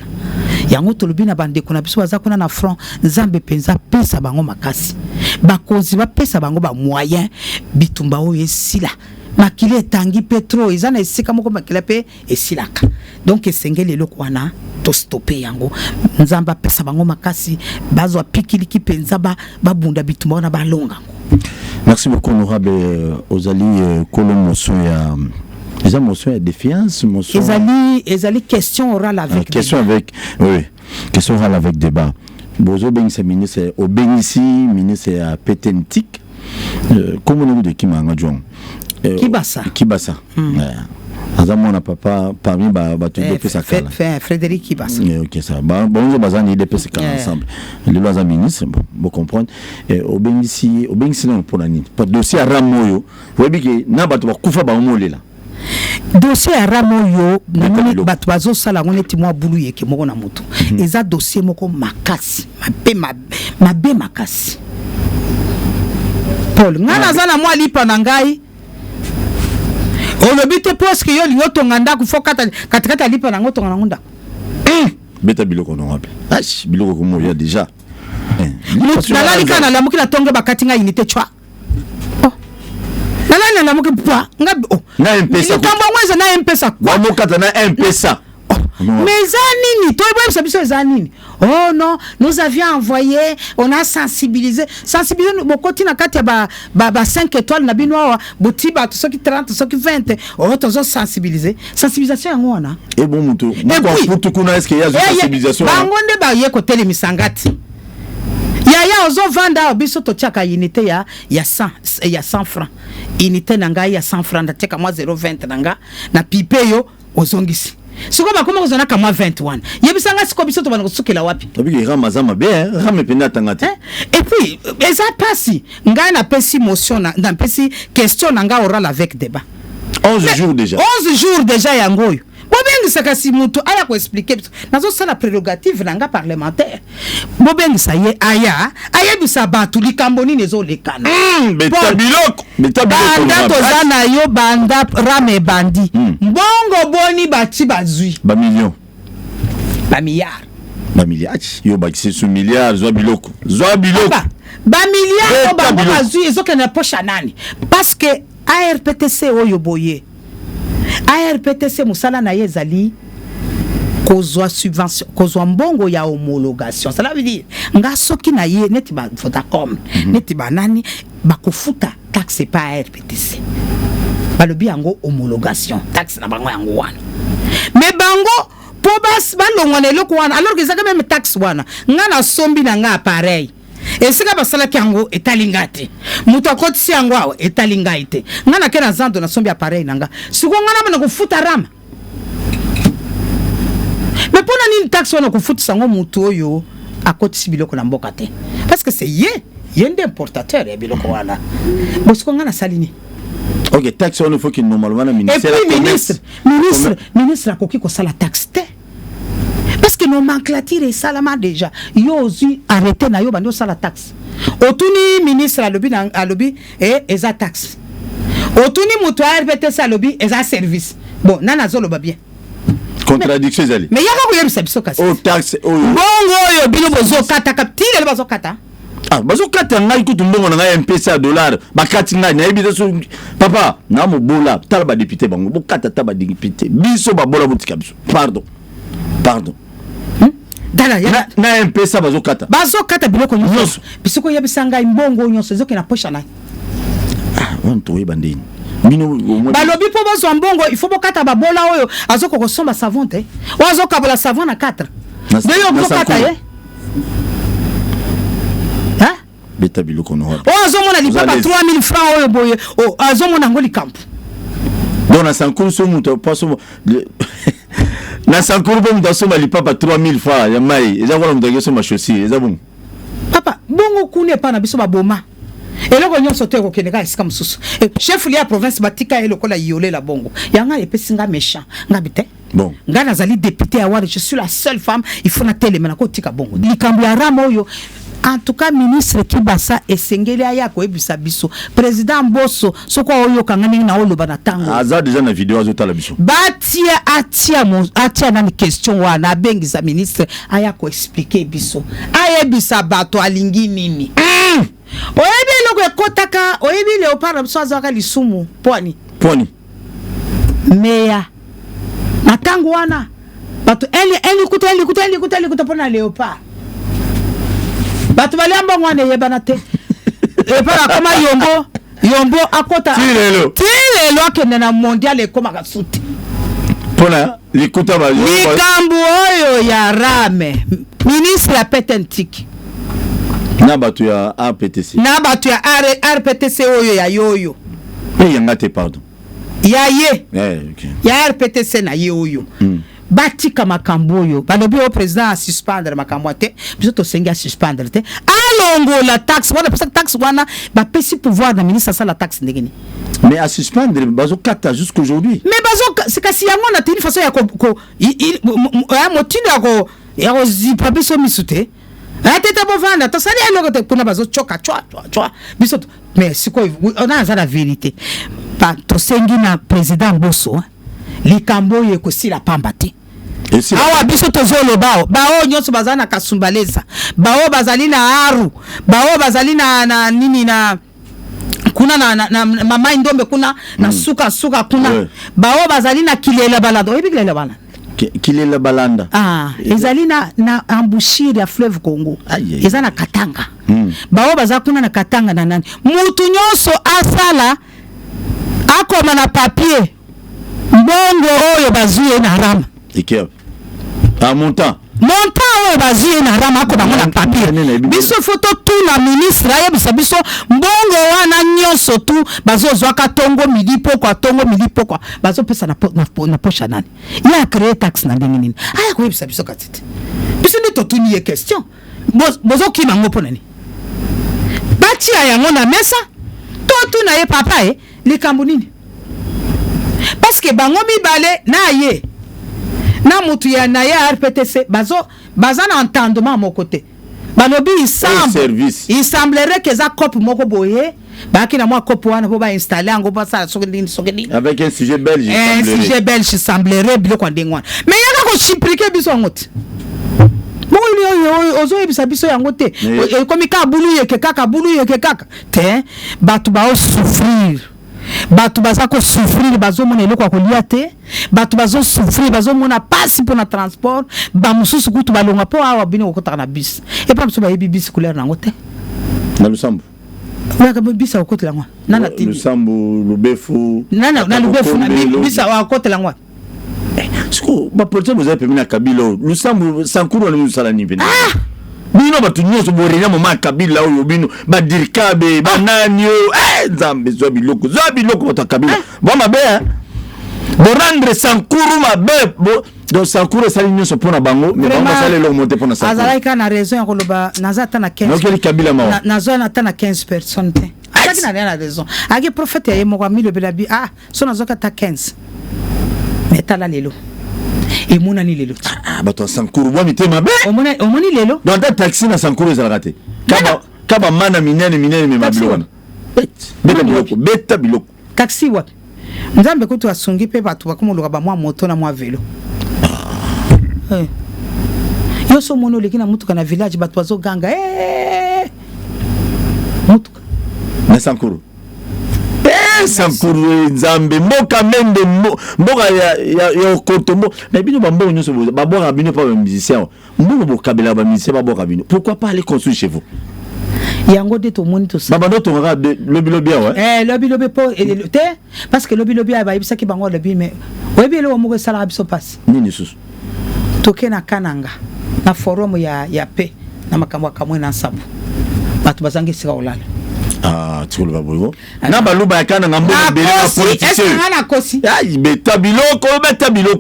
yango tolobi na bande kuna biso baza kuna na front nzambe penza pesa bango makasi bakozi ba pesa bango ba moyen bitumba o yesila makile tangi petro ezana esika moko makile pe esilaka donc esengeli eloko wana to stopper yango nzamba pesa bango makasi bazwa pikiliki penza babunda bitumba wana balonga. Merci beaucoup honorable Ozali Kolomoso ya les motions de défiance motion ezali question orale avec question débat. Avec oui question orale avec débat bozo bengisa ministre obengisi ministre ya petentique comment nous de Kimanga Jong Kibasa Azamona papa parmi bato de pesa kala. Frédéric Kibasa. OK ça. Bon bazani de pesa kala ensemble. Le loza ministre bon comprendre. Obengisi non pour nani. Pas dossier à Ramoyo. Webi ke na bato ba kufa ba omolela. Dossier à Ramoyo na bato bazo sala ngone ti mwa bulu yeke moko na moto. Eza dossier moko makasi. Mabe makasi. Paul ngana zana mwa lipa na ngai. Olobite parce que yo lingoto nganda ku fokata katikata lipa na ngoto nganda. Beta biloko no wapi. Ash biloko ko moya déjà. Nala likana la mukina tonge bakati nga unité chwa. Oh. Nala na muki pa ngabi oh. Na M-Pesa. Nitomba mweza na M-Pesa. Wa mokata na M-Pesa. Mais Zanini, toi et moi, c'est Zanini. Oh non, nous avions envoyé, on a sensibilisé mon côté na kati ba 5 étoiles na binoa botiba tout ce qui 30 ce qui 20 oh tous sensibiliser sensibilisation ngo na et bon muto pour tout kuna est-ce qu'il y a sensibilisation bangonde ba ye ko tele misangati ya ozo vanda biso to chaka unité ya 100 francs unité nanga ya 100 francs na teka moi 0.20 nanga na pipe yo ozongisi siko ba koma kozana kama 21 yebisanga siko biso to bana kusukela wapi tabi ramazama bien rame penda tangati et puis eza pasi ngai na pesi motion na pesi question nanga oral avec débat 11 jours déjà yangoyo bobengisa kasi mutu aya ko expliquer nazo sala prérogative nanga parlementaire bobengisa ye aya bisa batu likambo nini ezo lekana beta biloko banda tozana yo banda rame bandi mbongo boni bati bazui ba million ba milliard yo ba kisi su milliard zo biloko ba milliard ba bazui ezo kana pocha nani parce que ARPTC oyo boye ARPTC musala na yezali kozwa subvention kozwa mbongo ya homologation cela veut dire nga soki na ye neti ba Vodacom neti ba nani bakofuta taxe pa ARPTC balobi yango homologation taxe na bango yango wana mais bango po bas balongwana eloko wana alors que ça quand même taxe wana nga na sombi na nga appareil esika basala kyango etalingate mutu akotisi yango awa etalingaite ngana kena zando na sombi appareil nanga siko ngana bana kufuta rama mais pona nini taxe wana kufuta sango mutu oyo akotisi biloko na mboka te parce que c'est yende importateur ya biloko wana bosiko ngana salini OK taxe wana faut que normalement le ministère ministre akoki ko sala taxe te parce que nomenclature est salama déjà yo ozu arrêter na yo bando sala taxe otuni ministre alobi eza taxe otuni mutu RPTC alobi eza service bon nana zolo ba bien contradiction ezali mais yaka ko yebisa biso kasi o taxe oyo bongo oyo bino bozo kata kapitile bazo kata bazo kata ngai kutu mbongo na ngai M-Pesa $, bakati ngai na yebi so papa na mo bola tala ba député bango bokata ta ba député biso ba bola botika biso pardon dala ya na M-Pesa bazo kata biloko nyonso bisiko yebisa ngai mbongo nyonso ezoke na pocha na wanto yeba ndeni bino balobi po bozo mbongo il faut bokata ba bola oyo azoko kosomba savon te wazo kabola savon na 4 de yo bokata ye beta biloko no azomona lipa 3000 francs oyo boye azomona ngoli kampu donc na sankuru so muto paso na sankuru bo muto so lipa 3000 francs ya mai eza kwa muto so ma chaussure eza bon papa bongo kune pa na biso ba boma eloko nyonso te ko keneka esika mususu chef ya province batika eloko la yole la bongo yanga epesinga méchant ngabite bon ngana zali député à Wari je suis la seule femme il faut na télé mena ko tika bongo likambo ya ramo yo. En tout cas ministre Kibasa esengeli aya ko ebisa biso président Mbosso soko oyo kangani na oloba na tango aza déjà na vidéo azotala biso batia atia na question wana bengisa ministre aya ko expliquer biso aya bisa bato alingi nini oyebi loko ekotaka oyebi Léopard biso azaka lisumu poni meya na tango wana bato eli kuta pona Léopard batu baliamba ngwane yebana te epara kama yombo akota tilelo akende na mondial ekoma kasuti pona likuta ba likambo oyo ya rame ministre ya petentiki na batu ya RPTC oyo ya yoyo yanga te pardon ya ye okay. ya RPTC na ye oyo batika makambo oyo balobi o président a suspendre makambo te biso to sengi a suspendre te alongo la taxe wana pesa taxe wana ba pesi pouvoir na ministre ça la taxe ndengeni mais à suspendre bazo kata jusqu'aujourd'hui mais bazo c'est kasi yango na tini façon ya ko motindo ko ya ko zipa biso misute atete bovanda to sali aloko te kuna bazo choka chwa biso mais siko on a la vérité pa to sengi na président Bosso likambo ye ko sila pamba te awa biso tozolo bao nyonso bazana kasumbaleza bao bazali na aru bao bazali na nini na kuna na mama ndombe kuna na suka kuna bao bazali na kilela balanda oyebi kilela balanda kilela balanda ezali na embouchure ya fleuve Congo ezana Katanga bao bazali kuna na Katanga na nani mutu nyonso asala akoma na papier mbongo oyo bazuye na rama ikeo montant oyo bazuye na rama ko bango na papier biso photo tu na ministre ayebisa biso mbongo wana nyonso tu bazozwa ka tongo midi poko bazo pesa na pocha nani ya créer taxe na ndenge nini aya ko yebisa biso katete biso ndi to tuni ye question bozo ki mango ponani bati aya ngona mesa to tu na ye papa likambo nini parce que bango mibale na ye na mutu ya na ya RPTC baza na entendement mon côté balobi il semblerait que za cop moko boye baki na moi cop wana po ba installer ngo ba sa sokeli avec un sujet belge semblerait biloko ndengwana mais yaka ko chiprike biso ngote mo ozo ebisa biso yango te komi ka bulu yeke kaka te batu ba souffrir batu bazako souffrir bazo mona eloko kolia te batu bazo souffrir bazo mona passe pour na transport ba mususu kutu balonga po awa bino kokota na bus et pas so ba yebi bus couleur nango te na Lusambo waka bus a kokota langwa nana tini Lusambo Lubefu na Lubefu na bus a kokota langwa siko ba porte vous avez permis na Kabila Lusambo Sankuru na musala ni bino bino batu nyonso borena mama Kabila oyo bino badirikabe bananyo nzambe zo biloko bata Kabila bo mabe borandre Sankuru mabe donc Sankuru sali nyonso pona bango mais bango sali lo monter pona Sankuru azalaika na raison ya koloba nazata na 15 donc Kabila ma nazo na ta na 15 personnes te azaki na raison agi prophète ya mo kwa milo belabi so nazo ka ta 15 metala lelo et mona ni lelo bato Sankuru bo mitema be omoni lelo donc ta taxi na Sankuru ezala raté kaba mana minene me mabilona beta biloko taxi wa nzambe kutu asungi pe batu bakomoloka ba mwa moto na mwa vélo yo so mono lekina mutuka na village batu bazo ganga mutuka na Sankuru Sankuru nzambe mboka mende mboka ya kotombo na bino bambo nyonso baboka bino pa ba musicien mbongo bokabela ba musicien baboka bino pourquoi pas aller construire chez vous yango de to moni to ça baba ndo tonga lobi ouais lobi po te parce que lobi ba ibisa ki bango lobi mais webi lo mo sala biso passe nini susu tokena kananga na forum ya pe na makambo kamwe na sabu batu bazangi sika olala tukolo babolo na baluba ya kana ngambo bele na politicien ngana kosi ai beta biloko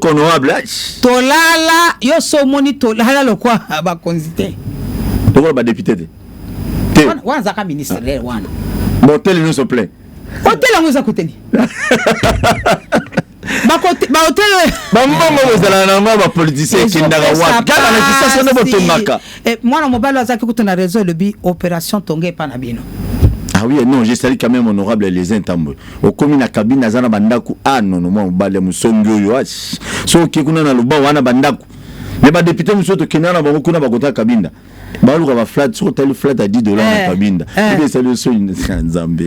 honorable tolala yo so moni tolala lokwa ba konzite tokolo ba député te wana ka ministre wana motel nous se plaît hotel ngo za kuteni ba hotel ba mbongo bozala na ngaba politicien kindaka wa kana na kisasa no botongaka mwana mobalo azaki kutuna réseau le bi opération tonge pa na bino. Ah oui, non, je salue quand même honorable les intambo. Au commune à cabine azana bandaku non moi bale musongo yo. So kikuna na luba wana bandaku. Mais ba député musoto kinana ba kuna ba kota kabinda. Ba luka ba flat so tel flat à $10 na kabinda. Et c'est le so une Nzambe.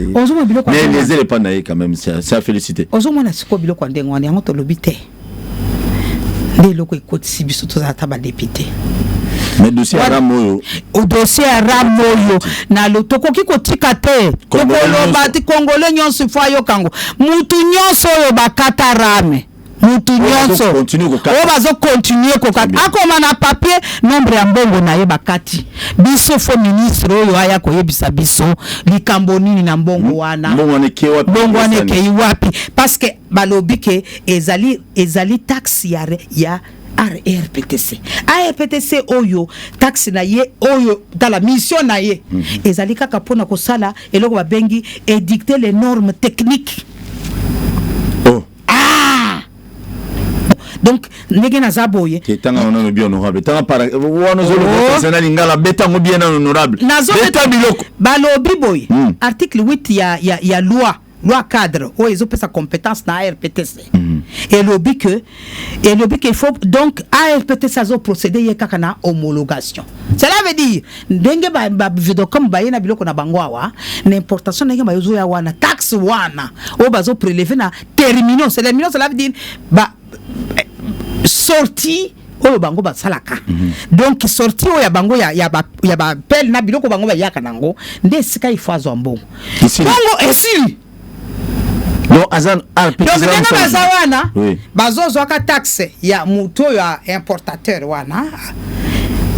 Mais les éléphants naé quand même ça féliciter. Ozo mona siko biloko ndengo yango to lobité. Les loko ikoti sibiso to za ta ba député. Mais dossier Ramoyo au dossier Ramoyo na lotoko kiko tikate kokolo bati kongole nyonso fwa yo kango mutu nyonso yo bakata rame mutu nyonso o bazo continuer kokata akoma na papier nombre ya mbongo na ye bakati biso fo ministre oyo aya koyebisa biso likambo nini na mbongo wana mbongo aneke wapi parce que balobi ke ezali taxe ya RPTC. RPTC oyo taxe na ye oyo dans la mission na ye ezali kaka pona ko sala eloko ba bengi édicter les normes techniques. Donc ndenge na zaboye tanga ono bien honorable tanga para wono zolo personnel ngala beta ngo bien honorable beta biloko balobi boy article 8 ya loi cadre où ils ont sa compétence dans RPTC et lobby que il faut donc RPTC a procédé yeka na homologation. Cela veut dire ndenge ba video comme ba yena biloko na bangwa n'importation ndenge ba yozo ya wana taxe wana o bazo prélever na terminaux c'est les millions. Cela veut dire ba sorti oyo bango basalaka donc sorti oyo ya bango ya ba pel na biloko bango ba yaka nango nde sika ifazwa mbongo bongo esi non azan donc bazawana bazozwa ka taxe ya muto ya importateur wana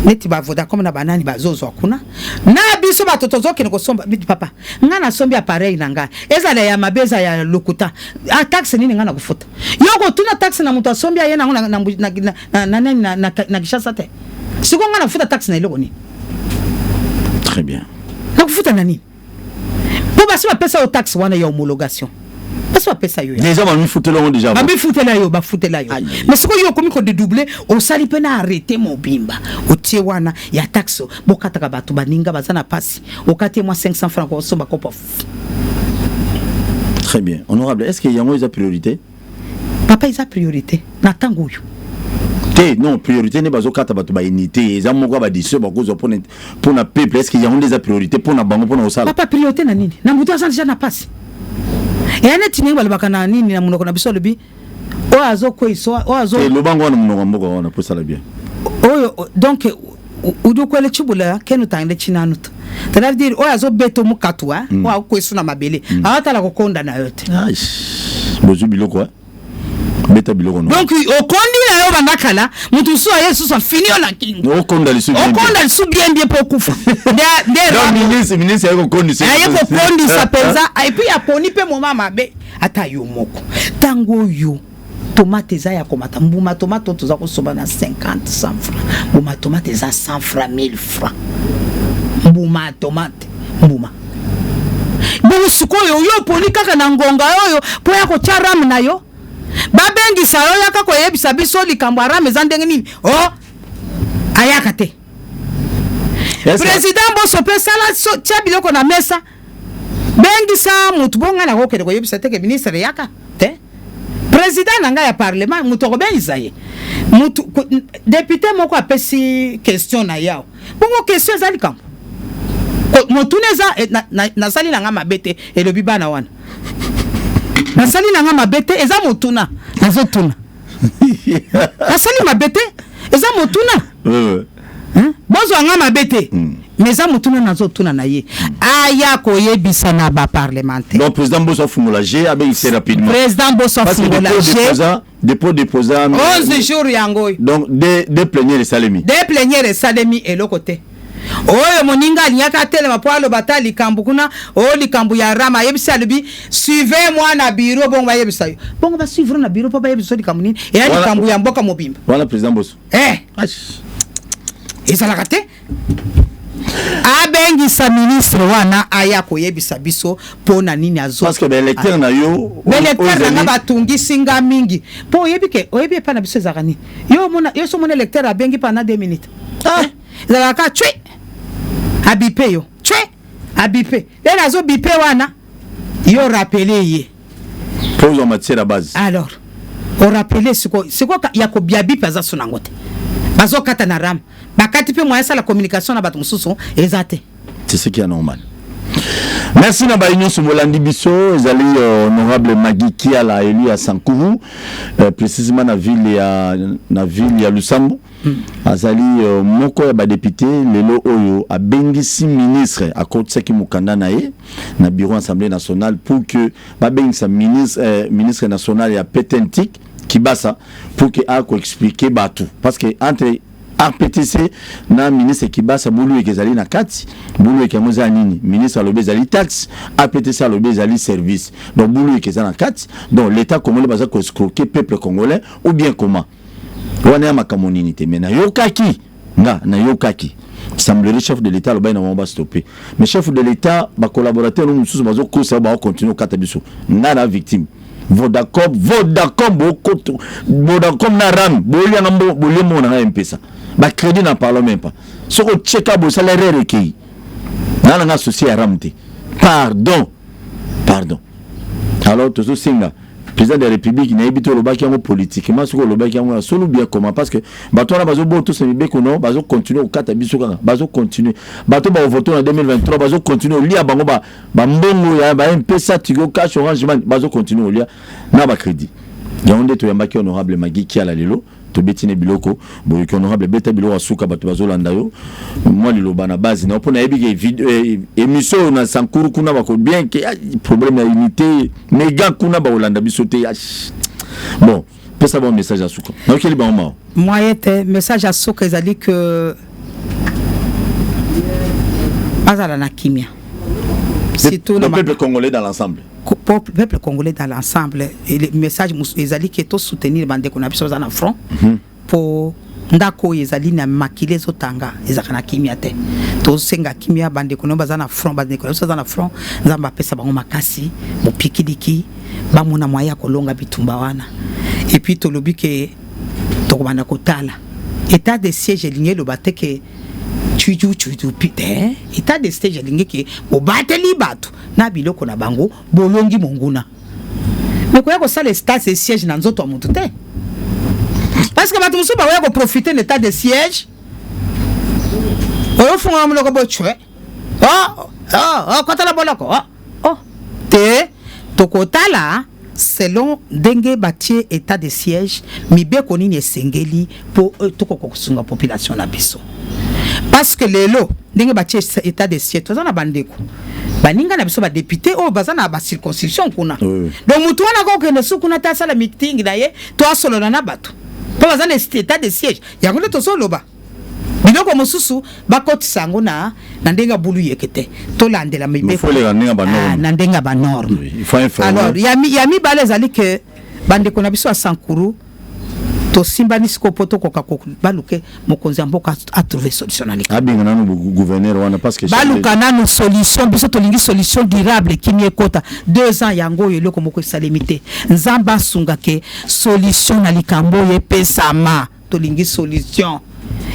neti ba Vodacom na banani bazozwa kuna na biso batotozo kene ko somba biti papa ngana sombi appareil nanga ezala ya mabeza ya lokuta a taxe nini ngana kufuta yoko tuna taxe na muto sombi ya na kishasa te siko ngana kufuta taxe na iloko ni très bien na kufuta nani po basi pesa o taxe wana ya homologation parce que pesa yo déjà ba mi foutela on déjà ba mi foutela yo mais ce que yo komi ko dédoubler on sali pena arrêter mobimba o tie wana ya taxe bokata ka batu baninga bazana pasi okati moi 500 francs ko somba ko pof. Très bien honorable, est-ce qu'il y a une priorité papa isa priorité na tango yo non priorité ne bazo kata batu ba unité za moko ba diso ba kozo pour na peuple. Est-ce qu'il y a des priorités pour na bango pour na osala papa priorité na nini na mutu asanja na pasi yana tini balibaka na nini na munoko na biso lobi o azo kweso o azo lo bango na munoko mboko wana pour sala bien oyo donc udu kwele chibula kenu tande chinanuta tala dire o azo beto mukatwa o kweso na mabele awatala kokonda na yote bozu biloko beta biloko no donc okondi na yo bandakala mutu so yesu so fini on la king okonda li bien bien pour kufa de ministre yako kondi sa pesa et puis aponi pe moma mabe ata yo moko tango yo tomate za ya komata mbuma tomate toza ko soba na 50 100 francs mbuma tomate za 100 francs 1000 francs mbuma tomate mbuma bo suko yo poni kaka na ngonga yo po ya ko charam na yo babengi salo yaka ko yebisa biso likambo arame za ndenge nini ayaka te président boso pesa la tia biloko na mesa bengi sa mutu bonga na ko yebisa te ke ministre yaka te président nanga ya parlement mutu ko bengi zaye mutu député moko apesi question na yao bongo question za likambo mutu neza na sali nanga mabete elobi bana wana nasali nanga mabete eza motuna nazotuna nasali mabete eza motuna bozo anga mabete mais eza motuna nazotuna na ye aya koyebisa na ba parlementaire donc président Bosso fungola G abe ici rapidement président Bosso fungola G déposa 11 jours yango donc de plénière salemi et le côté oyo moninga alinyaka telema po alo batali kambu kuna o likambu ya rama yebisa alibi suivez moi na bureau bongo yebisa yo bongo ba suivre na bureau po ba yebisa likambu nini e ya likambu ya mboka mobimba voilà président Bosso ezalaka te abengi sa ministre wana aya koyebisa biso pona nini azo parce que l'électeur na yo l'électeur na batungi singa mingi po yebike oyebi pa na biso zakani yo so mon électeur abengi pa na 2 minutes zalaka twi abipe yo twi abipe le nazo bipe wana yo rappeler ye pose en matière à base alors on rappeler siko ya ko biabipe za sonangote bazo kata na ram bakati pe moyen la communication na batu mususu ezate c'est ce qui est normal. Merci na baïnyo Somolandi Bisso, ezali honorable Magui Kiala élu à Sankuru, précisément na ville ya Lusambo. Azali moko ya ba député lelo oyo a bengisi ministre à côté saki mukanda na ye na bureau assemblée nationale pour que ba bengisa ministre national ya Petentik Kibasa pour que a expliquer batou parce que entre RPTC na ministre Kibasa boulou ekezali na kati boulou ekemoza nini ministre alobezali taxe RPTC alobezali service donc boulou ekezali na kati donc l'état congolais baza ko escroquer peuple congolais ou bien comment wana makambo nini te mais na yokaki semblerait chef de l'état loba na mamba stopper mais chef de l'état ba collaborateur nous sous bazo ko ça ba continuer kata biso na la victime Vodacom na ram bolia ngambo bolemo na mpesa ba crédit na parle même pas soko check bo salaire requis na nga associé à ramte pardon alors tout ça singa président de la République na ebito lobaki yango politiquement soko lobaki yango solo bien comment parce que bato na bazo bo to se beko no bazo continuer au kata biso kanga bazo continuer bato ba voter en 2023 bazo continuer lia bango ba mbongo ya ba mpesa tigo cash orange bazo continuer lia na ba crédit yonde to yambaki honorable Magiki ala lelo to betine biloko bo honorable beta biloko asuka bato bazo landa yo moi liloba na base na pona ebi video émission na sankuru kuna bako bien que problème ya unité méga kuna ba olanda bisote bon peut savoir un message à Souka donc il est bon moi était message à Souka ils a dit que azala na kimia c'est tout le peuple congolais dans l'ensemble peuple congolais dans l'ensemble et le message ezali que to soutenir bande qu'on a besoin dans front pour ndako ezali na makile zotanga ezakana kimia te to senga kimia bande qu'on a na front bande qu'on a na front nzamba pesa bango makasi mopikidiki ba mona moya kolonga bitumba wana et puis to lobi que to bana kotala état de siège ligné le bateke tu putain état de siège ligné que o bateli bato na biloko na bango bolongi monguna mais quoi que ça les états de siège na nzoto a mutu te parce que bato musu ba wa ko profiter l'état de siège o fonga muloko bo chwe kotala boloko te to kotala selon dengue bâtir état de siège mi be konini esengeli pour to ko sunga population na biso parce que lelo dengue bâtir état de siège tozana bandeko baninga na biso ba député o bazana ba circonscription kuna donc mutu wana ko kende sukuna ta sala meeting na ye to asolo na bato po bazana état de siège yango to soloba biloko mosusu bakotisa yango na ndenga bulu yekete to landela mibe na ndenga ba norme alors yami balezali que bande kona biso sankuru to simbani sikopoto koka baluke mokonzi mboka a trouver solution ali abinga nanu gouverneur wana parce que baluka nanu solution biso to lingi solution durable qui miekota 2 ans yango yelo ko moko salimité nzamba sunga ke solution na likambo ye pesama to lingi solution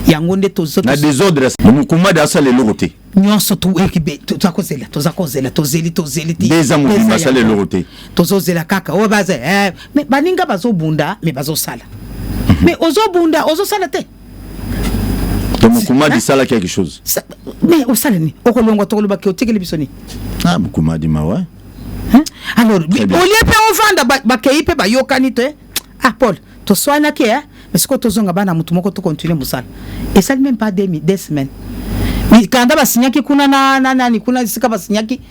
yango nde tozo na désordre mukuma da sala loroté nyonso tu ekibe tozakozela tozeli des amours di masala loroté tozozela kaka o baze mais baninga bazobunda mais bazosala mais ozobunda ozosala te to mukuma di sala quelque chose mais osala ni okolongwa tokoloba ke otekele bisoni mukuma di mawa alors oliepe ovanda bakeipe bayokani te Paul to soana ke mais ce que tozonga bana mutu moko to continuer musala et ça même pas des semaines mais quand ba sinyaki kuna na ni kuna sika ba sinyaki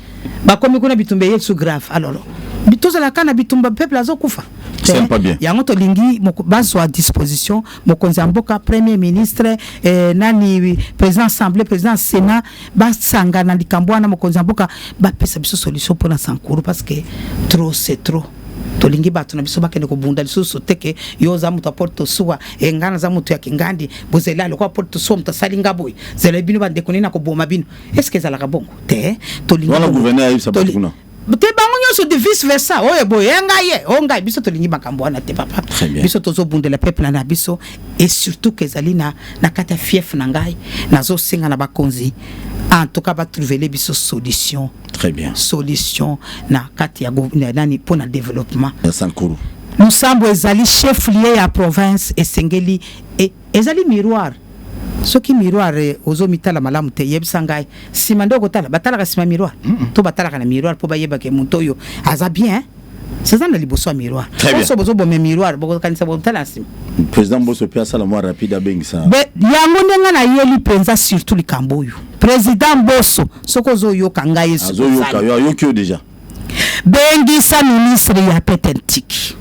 ba komi kuna bitumbe yesu grave alors bitozala kana bitumba peuple azokufa c'est pas bien yango to lingi moko bazo à disposition mokonzi mboka premier ministre nani président assemblée président sénat ba sanga na likambo na mokonzi mboka ba pesa biso solution pour la sankuru parce que trop c'est trop tolingi bato na biso bakende ko bunda lisusu teke yo za mutu aporto suwa engana za mutu ya kingandi bozela lokwa porto suwa mutu salinga boy zela bino bande konina ko boma bino est-ce que za la kabongo te tolingi wana gouverneur yisa bakuna te bango nyoso de vice versa oye boy enga biso tolingi makambo wana te papa biso tozo bundela peuple na biso et surtout que zalina na kata fief na ngai nazo singa na bakonzi en tout cas va trouver les biso solution très bien solution na kati ya nani pour le développement ya sankuru nous sommes ezali chef lié à province et sengeli et ezali miroir ce qui miroir ozo mitala malamu te yebsangai simando kotala batala ka sima miroir to batala ka miroir po bayeba ke muntoyo aza bien c'est ça le liboso miroir so bozo bo miroir boko kanisa bo tala sim président boso pia sala moi rapide abengisa be yango ndenga na yeli penza surtout likamboyo président boso soko zo yoka ngai yesu zo yoka yo déjà bengisa ministre ya petentiki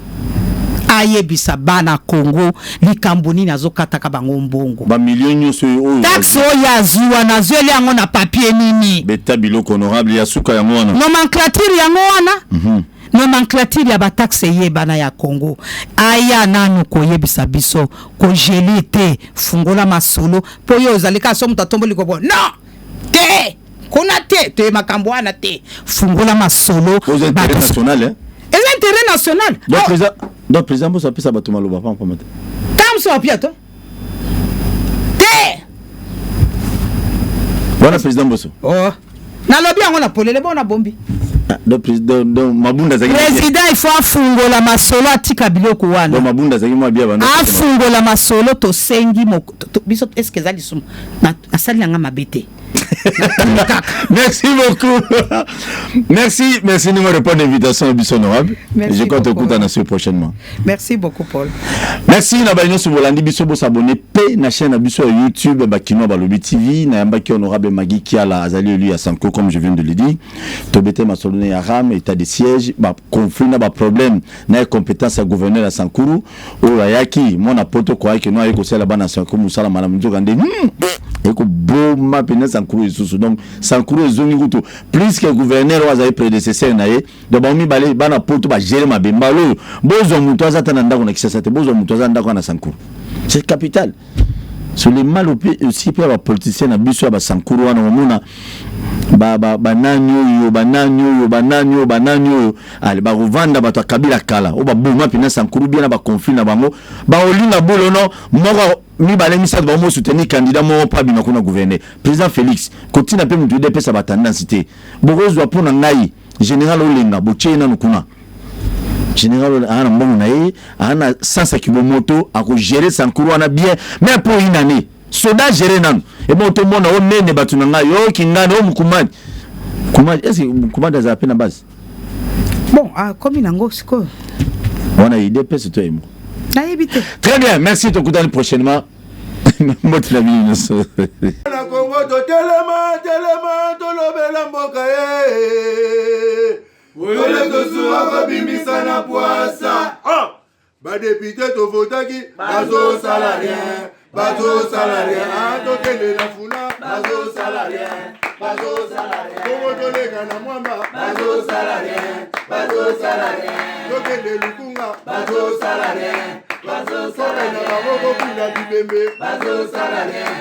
ayebisa bana Congo likambo nini azokataka bango mbongo ba million nyonso oyo taxe oyo azwa na zweli yango na papier nini beta biloko honorable ya suka yango wana nomenclature yango wana nomenclature ya ba taxe yebana ya Congo aya nanu koyebisa biso ko gelite fungola masolo po yo zalika so mutatomboli ko bon non te kuna te makambo wana te fungola masolo aux intérêts national hein les intérêts national donc président Bosso apesa bato maloba pa mpamate tamso apiato te wana président Bosso oh na lobi yango na polele bona bombi donc président mabunda zaki président il faut afungola masolo atika biloko wana donc mabunda zaki mwa bia bana afungola masolo to sengi biso est-ce que zali sum na asali nga mabete. Merci beaucoup. Merci de me répondre à l'invitation Bisso honorable. Je compte écouter à la prochainement. Merci beaucoup Paul. Merci na baño sur Bolandi Bisso bo s'abonner pe na chaîne Bisso YouTube Bakino Balobi TV na yambaki honorable Magui Kiala azali lui à Sanko comme je viens de le dire. Tobete masolone ya ram état de siège ba conflit na ba problème na compétence à gouverneur à Sankuru o ayaki mon apoto ko ayaki no ayeko sala bana Sanko musala mala mjogande eko boma pena Sankuru isusu donc Sankuru ezongi kutu plus que gouverneur wazaye prédécesseur na ye donc ba mi balé bana poto ba gérer ma bembalo bozo muto azata na ndako na kisasa te bozo muto azata ndako na Sankuru c'est capital sur les mal aussi pour les politiciens na biso ba Sankuru wana omona bananyo ale ba revanda bato kabila kala o ba boma pena Sankuru bien na ba conflit na bango ba olinga bolono moko mi balemisa ba mo soutenir candidat mo pa bina kuna gouverner président Félix kotina pe mutu de pesa ba tendance te bokozwa pona ngai général olenga bochena nukuna général ana mbongo na ye ana sansa kibomoto ako gérer Sankuru ana bien mais pour une année soda gérer nan et bon tout le monde o mene batuna ngai yo kingana o mukumani kumani est-ce que mukumani za pena base bon comme inango siko on a idée pesa to emo. Très bien, merci de écouter prochainement. Mot la vie na Congo to telema to lobela mboka Wele to suwa bimisa na poasa ba député to votaki bazo salarien to kele na funa bazo salarien Congo to lega na mwamba bazo salarien to kele lukunga bazo salarien na maboko kuna bibembe bazo salarien